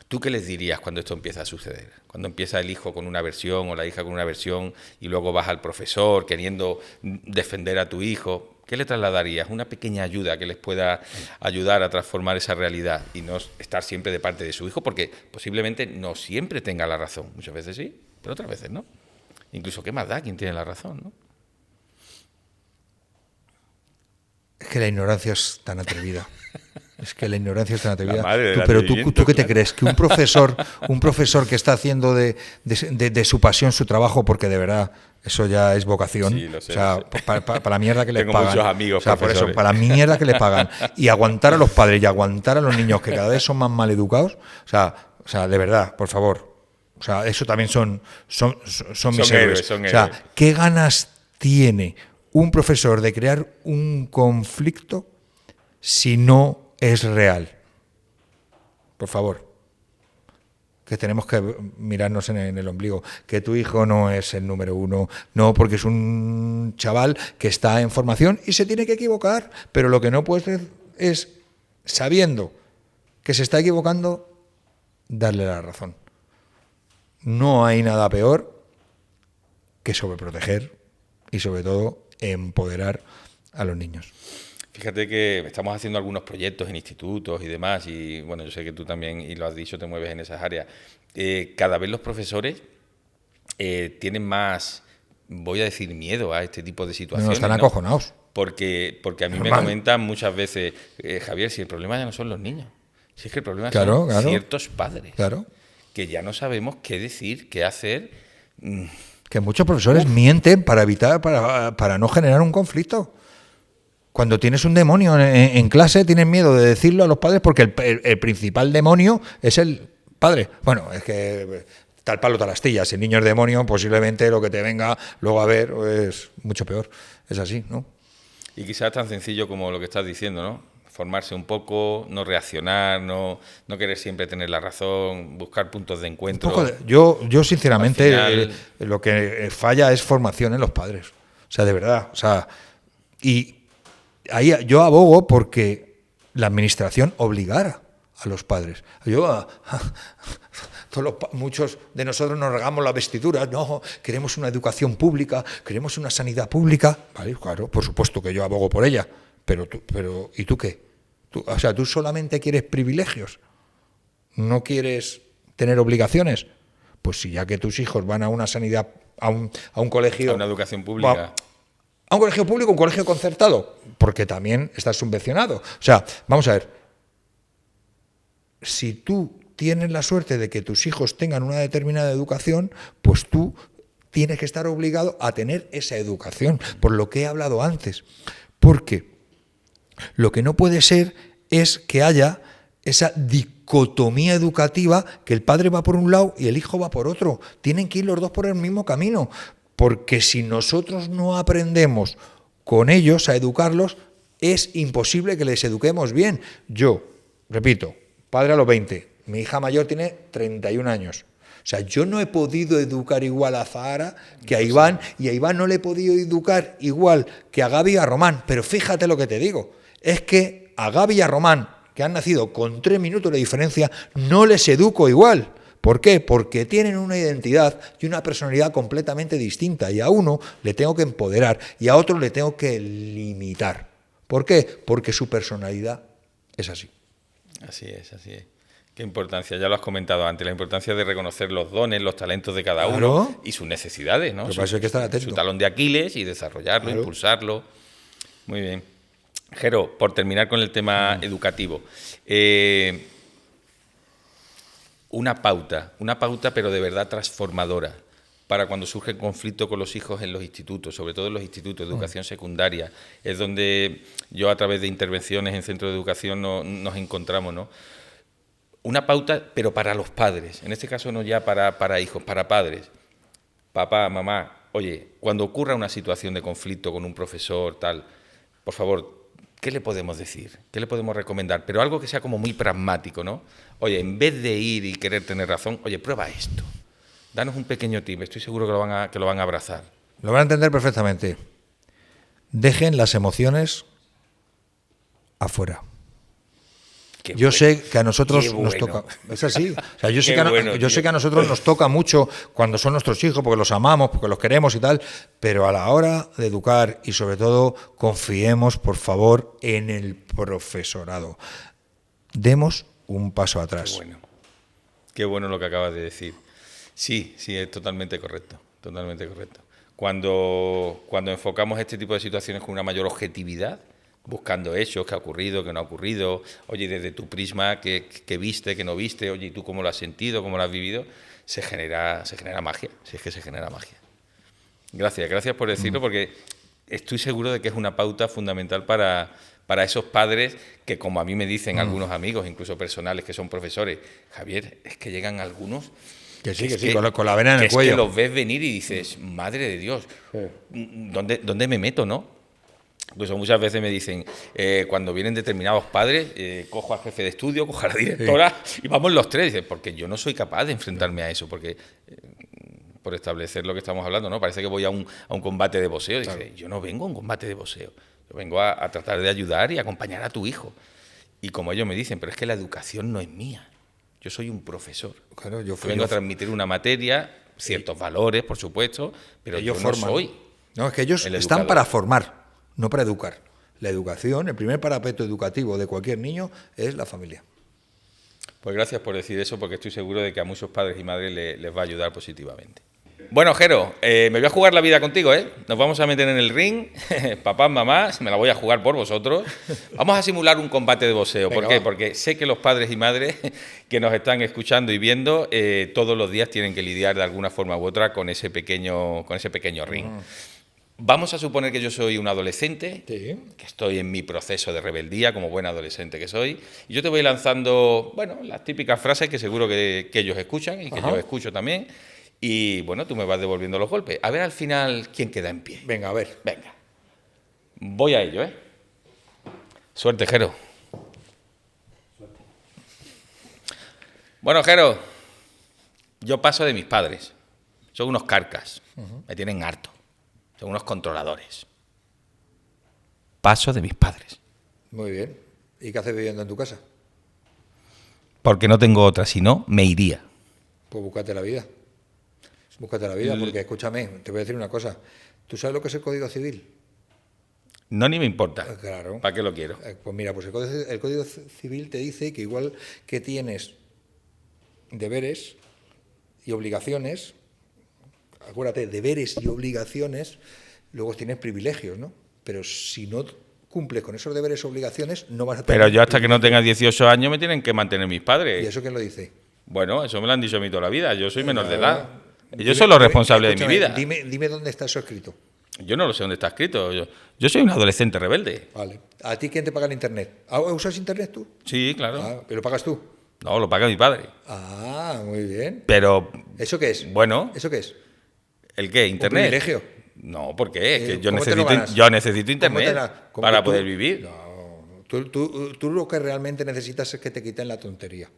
¿Tú qué les dirías cuando esto empieza a suceder? Cuando empieza el hijo con una versión o la hija con una versión y luego vas al profesor queriendo defender a tu hijo, ¿qué le trasladarías? Una pequeña ayuda que les pueda ayudar a transformar esa realidad y no estar siempre de parte de su hijo, porque posiblemente no siempre tenga la razón. Muchas veces sí, pero otras veces no. Incluso, ¿qué más da quién tiene la razón, no? Es que la ignorancia es tan atrevida. Es que la ignorancia es tan atrevida. ¿Tú qué te crees? ¿Que un profesor que está haciendo de su pasión su trabajo, porque de verdad eso ya es vocación? Sí, lo sé, o sea, lo sé. para la mierda que les Tengo pagan. muchos amigos, o sea, por profesores. eso, para la mierda que les pagan. Y aguantar a los padres y aguantar a los niños que cada vez son más mal educados. O sea, de verdad, por favor. O sea, eso también son mis héroes. Son o sea, héroes. ¿qué ganas tiene un profesor de crear un conflicto si no es real? Por favor, que tenemos que mirarnos en el ombligo, que tu hijo no es el número uno, no, porque es un chaval que está en formación y se tiene que equivocar, pero lo que no puedes hacer es, sabiendo que se está equivocando, darle la razón. No hay nada peor que sobreproteger y sobre todo empoderar a los niños. Fíjate que estamos haciendo algunos proyectos en institutos y demás, y bueno, yo sé que tú también, y lo has dicho, te mueves en esas áreas. Cada vez los profesores tienen más, voy a decir, miedo a este tipo de situaciones. Están acojonados. Porque a mí Normal. me comentan muchas veces, Javier, si el problema ya no son los niños, si es que el problema Claro. son ciertos padres, Claro. que ya no sabemos qué decir, qué hacer. Que muchos profesores mienten para evitar, para no generar un conflicto. Cuando tienes un demonio en clase, tienes miedo de decirlo a los padres porque el principal demonio es el padre. Bueno, es que tal palo, tal astilla. Si el niño es demonio, posiblemente lo que te venga luego a ver es mucho peor. Es así, ¿no? Y quizás tan sencillo como lo que estás diciendo, ¿no? Formarse un poco, no reaccionar, no querer siempre tener la razón, buscar puntos de encuentro. Yo sinceramente, Al final, lo que falla es formación en los padres. O sea, de verdad. O sea, y ahí yo abogo porque la administración obligara a los padres. Muchos de nosotros nos regamos las vestiduras. No, queremos una educación pública, queremos una sanidad pública. Vale, claro, por supuesto que yo abogo por ella. Pero ¿y tú qué? ¿Tú solamente quieres privilegios? ¿No quieres tener obligaciones? Pues si ya que tus hijos van a una sanidad, a un colegio... A una educación pública. A un colegio público, un colegio concertado, porque también estás subvencionado. O sea, vamos a ver, si tú tienes la suerte de que tus hijos tengan una determinada educación, pues tú tienes que estar obligado a tener esa educación, por lo que he hablado antes. Porque lo que no puede ser es que haya esa dicotomía educativa, que el padre va por un lado y el hijo va por otro. Tienen que ir los dos por el mismo camino, porque si nosotros no aprendemos con ellos a educarlos, es imposible que les eduquemos bien. Yo, repito, padre a los 20, mi hija mayor tiene 31 años. O sea, yo no he podido educar igual a Zahara que a Iván, y a Iván no le he podido educar igual que a Gaby y a Román. Pero fíjate lo que te digo, es que a Gaby y a Román, que han nacido con 3 minutos de diferencia, no les educo igual. ¿Por qué? Porque tienen una identidad y una personalidad completamente distinta, y a uno le tengo que empoderar y a otro le tengo que limitar. ¿Por qué? Porque su personalidad es así. Así es, así es. Qué importancia, ya lo has comentado antes, la importancia de reconocer los dones, los talentos de cada uno y sus necesidades, ¿no? Pero para eso hay que estar atento. Su talón de Aquiles y desarrollarlo, impulsarlo. Muy bien. Jero, por terminar con el tema educativo, una pauta pero de verdad transformadora para cuando surge el conflicto con los hijos en los institutos, sobre todo en los institutos de educación secundaria, es donde yo a través de intervenciones en centros de educación nos encontramos, ¿no? Una pauta, pero para los padres, en este caso no ya para hijos, para padres. Papá, mamá, oye, cuando ocurra una situación de conflicto con un profesor, tal, por favor, ¿qué le podemos decir? ¿Qué le podemos recomendar? Pero algo que sea como muy pragmático, ¿no? Oye, en vez de ir y querer tener razón, oye, prueba esto. Danos un pequeño tip, estoy seguro que lo van a abrazar. Lo van a entender perfectamente. Dejen las emociones afuera. Yo sé que a nosotros nos toca. Es así. O sea, yo sé que a nosotros nos toca mucho cuando son nuestros hijos, porque los amamos, porque los queremos y tal, pero a la hora de educar y sobre todo confiemos, por favor, en el profesorado. Demos un paso atrás. Qué bueno lo que acabas de decir. Sí, es totalmente correcto, totalmente correcto. Cuando enfocamos este tipo de situaciones con una mayor objetividad, buscando hechos, qué ha ocurrido, qué no ha ocurrido, oye, desde tu prisma, qué viste, qué no viste, oye, ¿y tú cómo lo has sentido, cómo lo has vivido? Se genera magia, si es que se genera magia. Gracias por decirlo, porque estoy seguro de que es una pauta fundamental para esos padres que, como a mí me dicen algunos amigos, incluso personales que son profesores, Javier, es que llegan algunos... Que sí, con la vena en el cuello. Es que los ves venir y dices, madre de Dios, ¿dónde me meto, no? Incluso muchas veces me dicen, cuando vienen determinados padres, cojo al jefe de estudio, cojo a la directora y vamos los tres. Dice, porque yo no soy capaz de enfrentarme a eso, porque por establecer lo que estamos hablando, ¿no? Parece que voy a un combate de boxeo. Dice, claro. Yo no vengo a un combate de boxeo, yo vengo a tratar de ayudar y acompañar a tu hijo. Y como ellos me dicen, pero es que la educación no es mía. Yo soy un profesor. Claro, yo vengo a transmitir una materia, ciertos valores, por supuesto, pero yo no soy. No, es que ellos están para formar, no para educar. La educación, el primer parapeto educativo de cualquier niño es la familia. Pues gracias por decir eso, porque estoy seguro de que a muchos padres y madres les va a ayudar positivamente. Bueno, Jero, me voy a jugar la vida contigo, ¿eh? Nos vamos a meter en el ring, papá, mamá, me la voy a jugar por vosotros. Vamos a simular un combate de boxeo. ¿Por qué? Porque sé que los padres y madres que nos están escuchando y viendo todos los días tienen que lidiar de alguna forma u otra con ese pequeño ring. Vamos a suponer que yo soy un adolescente, que estoy en mi proceso de rebeldía como buen adolescente que soy, y yo te voy lanzando, bueno, las típicas frases que seguro que ellos escuchan y que yo escucho también. Y bueno, tú me vas devolviendo los golpes. A ver al final quién queda en pie. Venga, a ver. Venga. Voy a ello, ¿eh? Suerte, Jero. Suerte. Bueno, Jero, yo paso de mis padres. Son unos carcas. Me tienen harto. Son unos controladores. Paso de mis padres. Muy bien. ¿Y qué haces viviendo en tu casa? Porque no tengo otra, si no, me iría. Pues búscate la vida. Búscate la vida, porque escúchame, te voy a decir una cosa. ¿Tú sabes lo que es el Código Civil? No, ni me importa. Claro. ¿Para qué lo quiero? Pues mira, pues el Código Civil te dice que igual que tienes deberes y obligaciones, acuérdate, deberes y obligaciones, luego tienes privilegios, ¿no? Pero si no cumples con esos deberes y obligaciones, no vas a tener... Pero yo hasta que no tenga 18 años me tienen que mantener mis padres. ¿Y eso quién lo dice? Bueno, eso me lo han dicho a mí toda la vida. Yo soy menor de edad. Yo soy los responsables de mi vida. Dime dónde está eso escrito. Yo no lo sé dónde está escrito. Yo soy un adolescente rebelde. Vale. ¿A ti quién te paga el internet? ¿Usas internet tú? Sí, claro. ¿Pero lo pagas tú? No, lo paga mi padre. Ah, muy bien. Pero... ¿Eso qué es? Bueno... ¿Eso qué es? ¿El qué? ¿Internet? ¿Un privilegio? No, ¿por qué? Es que yo necesito internet para poder vivir. No, tú lo que realmente necesitas es que te quiten la tontería.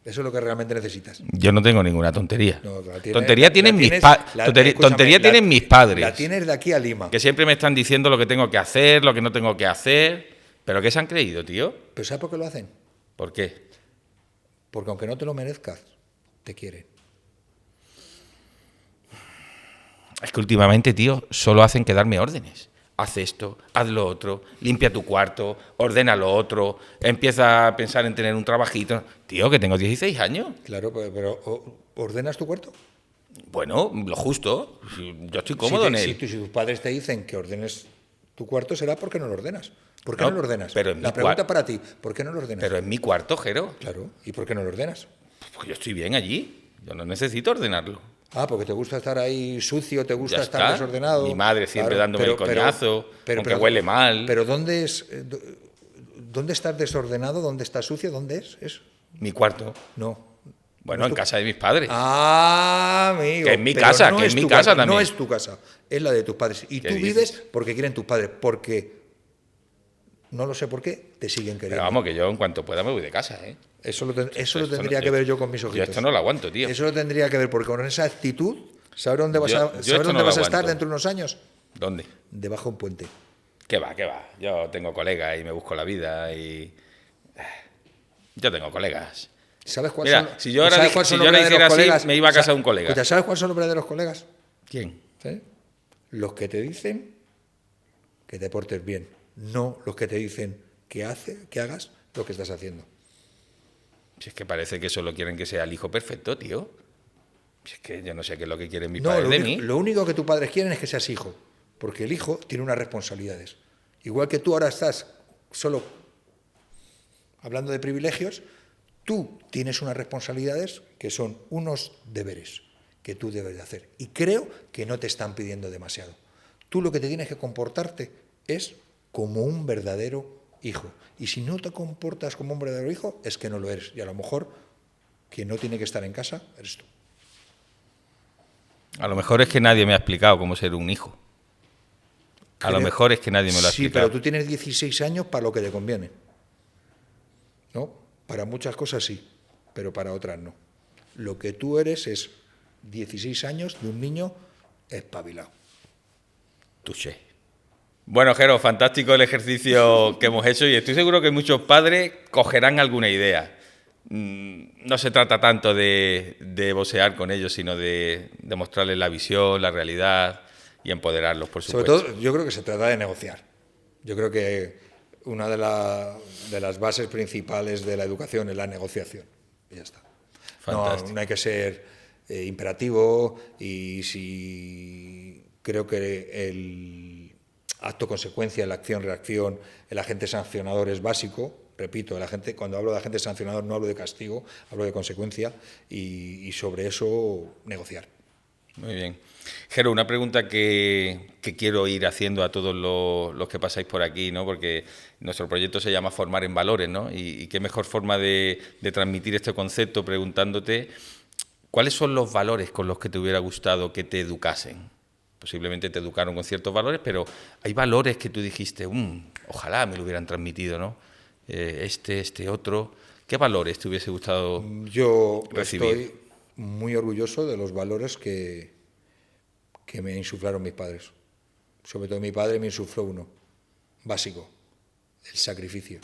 Eso es lo que realmente necesitas. Yo no tengo ninguna tontería. No, tontería tienen mis padres. La tienes de aquí a Lima. Que siempre me están diciendo lo que tengo que hacer, lo que no tengo que hacer. ¿Pero qué se han creído, tío? ¿Pero sabes por qué lo hacen? ¿Por qué? Porque aunque no te lo merezcas, te quieren. Es que últimamente, tío, solo hacen que darme órdenes. Haz esto, haz lo otro, limpia tu cuarto, ordena lo otro, empieza a pensar en tener un trabajito. Tío, que tengo 16 años. Claro, pero ¿ordenas tu cuarto? Bueno, lo justo. Yo estoy cómodo en él. Si tus padres te dicen que ordenes tu cuarto, será porque no lo ordenas. ¿Por qué no lo ordenas? Pero la pregunta para ti, ¿por qué no lo ordenas? Pero en mi cuarto, Jero. Claro, ¿y por qué no lo ordenas? Porque yo estoy bien allí. Yo no necesito ordenarlo. Ah, porque te gusta estar ahí sucio, te gusta estar desordenado. Mi madre siempre dándome el coñazo, aunque huele mal. Pero ¿dónde estás desordenado? ¿Dónde estás sucio? ¿Dónde es eso? Mi cuarto. No, Bueno, en casa de mis padres. Ah, amigo. Que es mi pero casa, no que es es mi tu casa también. No es tu casa, es la de tus padres. Y ¿Qué tú dices? vives porque quieren tus padres, porque, no lo sé por qué, te siguen Pero queriendo. vamos, que yo en cuanto pueda me voy de casa, ¿eh? Eso lo Esto tendría no- que ver yo con mis Yo ojitos. esto no lo aguanto, tío. Eso lo tendría que ver, porque con esa actitud, ¿sabes dónde vas Yo a, esto ¿sabes no dónde lo vas a estar aguanto. dentro de unos años? ¿Dónde? Debajo de un puente. ¿Qué va, qué va? Yo tengo colegas y me busco la vida y... Yo tengo colegas. ¿Sabes cuáles Mira, son, si yo ahora, ¿sabes cuáles si son yo los ahora verdaderos hiciera colegas? así, me iba a casa de un colega. Escucha, ¿sabes cuáles son los verdaderos colegas? ¿Quién? ¿Sí? Los que te dicen que te portes bien, no los que te dicen que hagas lo que estás haciendo. Si es que parece que solo quieren que sea el hijo perfecto, tío. Si es que yo no sé qué es lo que quieren mis No, padres de único, mí. lo único que tus padres quieren es que seas hijo, porque el hijo tiene unas responsabilidades. Igual que tú ahora estás solo hablando de privilegios, tú tienes unas responsabilidades que son unos deberes que tú debes de hacer. Y creo que no te están pidiendo demasiado. Tú lo que te tienes que comportarte es como un verdadero hijo. Y si no te comportas como un verdadero hijo, es que no lo eres. Y a lo mejor quien no tiene que estar en casa eres tú. A lo mejor es que nadie me ha explicado cómo ser un hijo. A lo mejor es que nadie me lo ha Sí, explicado. pero tú tienes 16 años para lo que te conviene. ¿No? Para muchas cosas sí, pero para otras no. Lo que tú eres es 16 años de un niño espabilado. Touché. Bueno, Jero, fantástico el ejercicio que hemos hecho y estoy seguro que muchos padres cogerán alguna idea. No se trata tanto de vocear con ellos, sino de mostrarles la visión, la realidad y empoderarlos, por Sobre supuesto. todo, yo creo que se trata de negociar. Yo creo que una de las bases principales de la educación es la negociación. Y ya está. Fantástico. No hay que ser imperativo y si creo que el acto consecuencia, la acción-reacción, el agente sancionador es básico. Repito, cuando hablo de agente sancionador no hablo de castigo, hablo de consecuencia y sobre eso negociar. Muy bien. Jero, una pregunta que quiero ir haciendo a todos los que pasáis por aquí, ¿no? Porque nuestro proyecto se llama Formar en Valores, ¿no? Y qué mejor forma de transmitir este concepto preguntándote cuáles son los valores con los que te hubiera gustado que te educasen. Posiblemente te educaron con ciertos valores, pero hay valores que tú dijiste, ojalá me lo hubieran transmitido, ¿no? Este otro. ¿Qué valores te hubiese gustado Yo recibir? estoy muy orgulloso de los valores que me insuflaron mis padres. Sobre todo mi padre me insufló uno, básico, el sacrificio.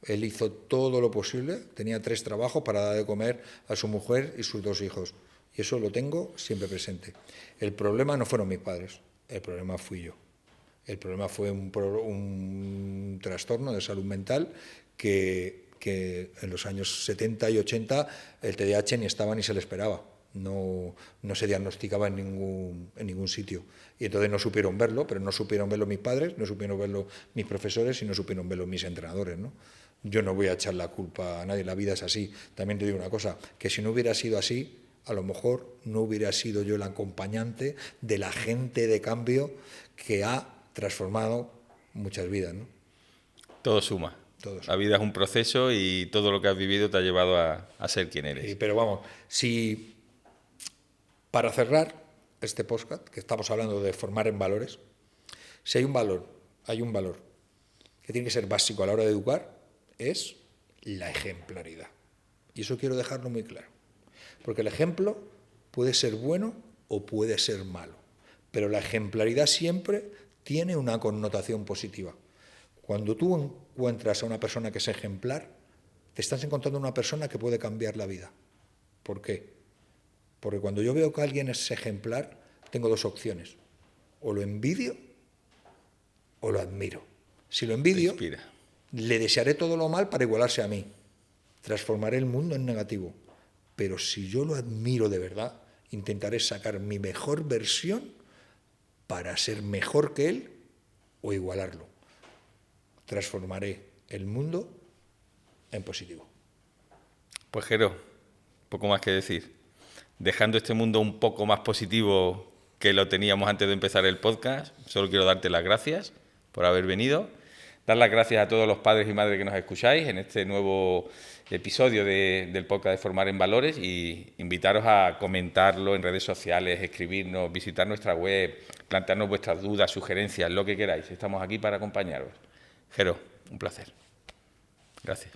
Él hizo todo lo posible, tenía 3 trabajos para dar de comer a su mujer y sus 2 hijos. Y eso lo tengo siempre presente. El problema no fueron mis padres, el problema fui yo. El problema fue un trastorno de salud mental que en los años 70 y 80 el TDAH ni estaba ni se le esperaba. No se diagnosticaba en ningún sitio. Y entonces no supieron verlo, pero no supieron verlo mis padres, no supieron verlo mis profesores y no supieron verlo mis entrenadores, ¿no? Yo no voy a echar la culpa a nadie, la vida es así. También te digo una cosa, que si no hubiera sido así, a lo mejor no hubiera sido yo el acompañante de la gente de cambio que ha transformado muchas vidas, ¿no? Todo suma. Todo suma. La vida es un proceso y todo lo que has vivido te ha llevado a ser quien eres. Pero vamos, si para cerrar este podcast, que estamos hablando de formar en valores, si hay un valor que tiene que ser básico a la hora de educar, es la ejemplaridad. Y eso quiero dejarlo muy claro. Porque el ejemplo puede ser bueno o puede ser malo, pero la ejemplaridad siempre tiene una connotación positiva. Cuando tú encuentras a una persona que es ejemplar, te estás encontrando una persona que puede cambiar la vida. ¿Por qué? Porque cuando yo veo que alguien es ejemplar, tengo 2 opciones. O lo envidio o lo admiro. Si lo envidio, le desearé todo lo mal para igualarse a mí. Transformaré el mundo en negativo. Pero si yo lo admiro de verdad, intentaré sacar mi mejor versión para ser mejor que él o igualarlo. Transformaré el mundo en positivo. Pues Jero, poco más que decir. Dejando este mundo un poco más positivo que lo teníamos antes de empezar el podcast, solo quiero darte las gracias por haber venido. dar las gracias a todos los padres y madres que nos escucháis en este nuevo episodio del podcast de Formar en Valores y invitaros a comentarlo en redes sociales, escribirnos, visitar nuestra web, plantearnos vuestras dudas, sugerencias, lo que queráis. Estamos aquí para acompañaros. Jero, un placer. Gracias.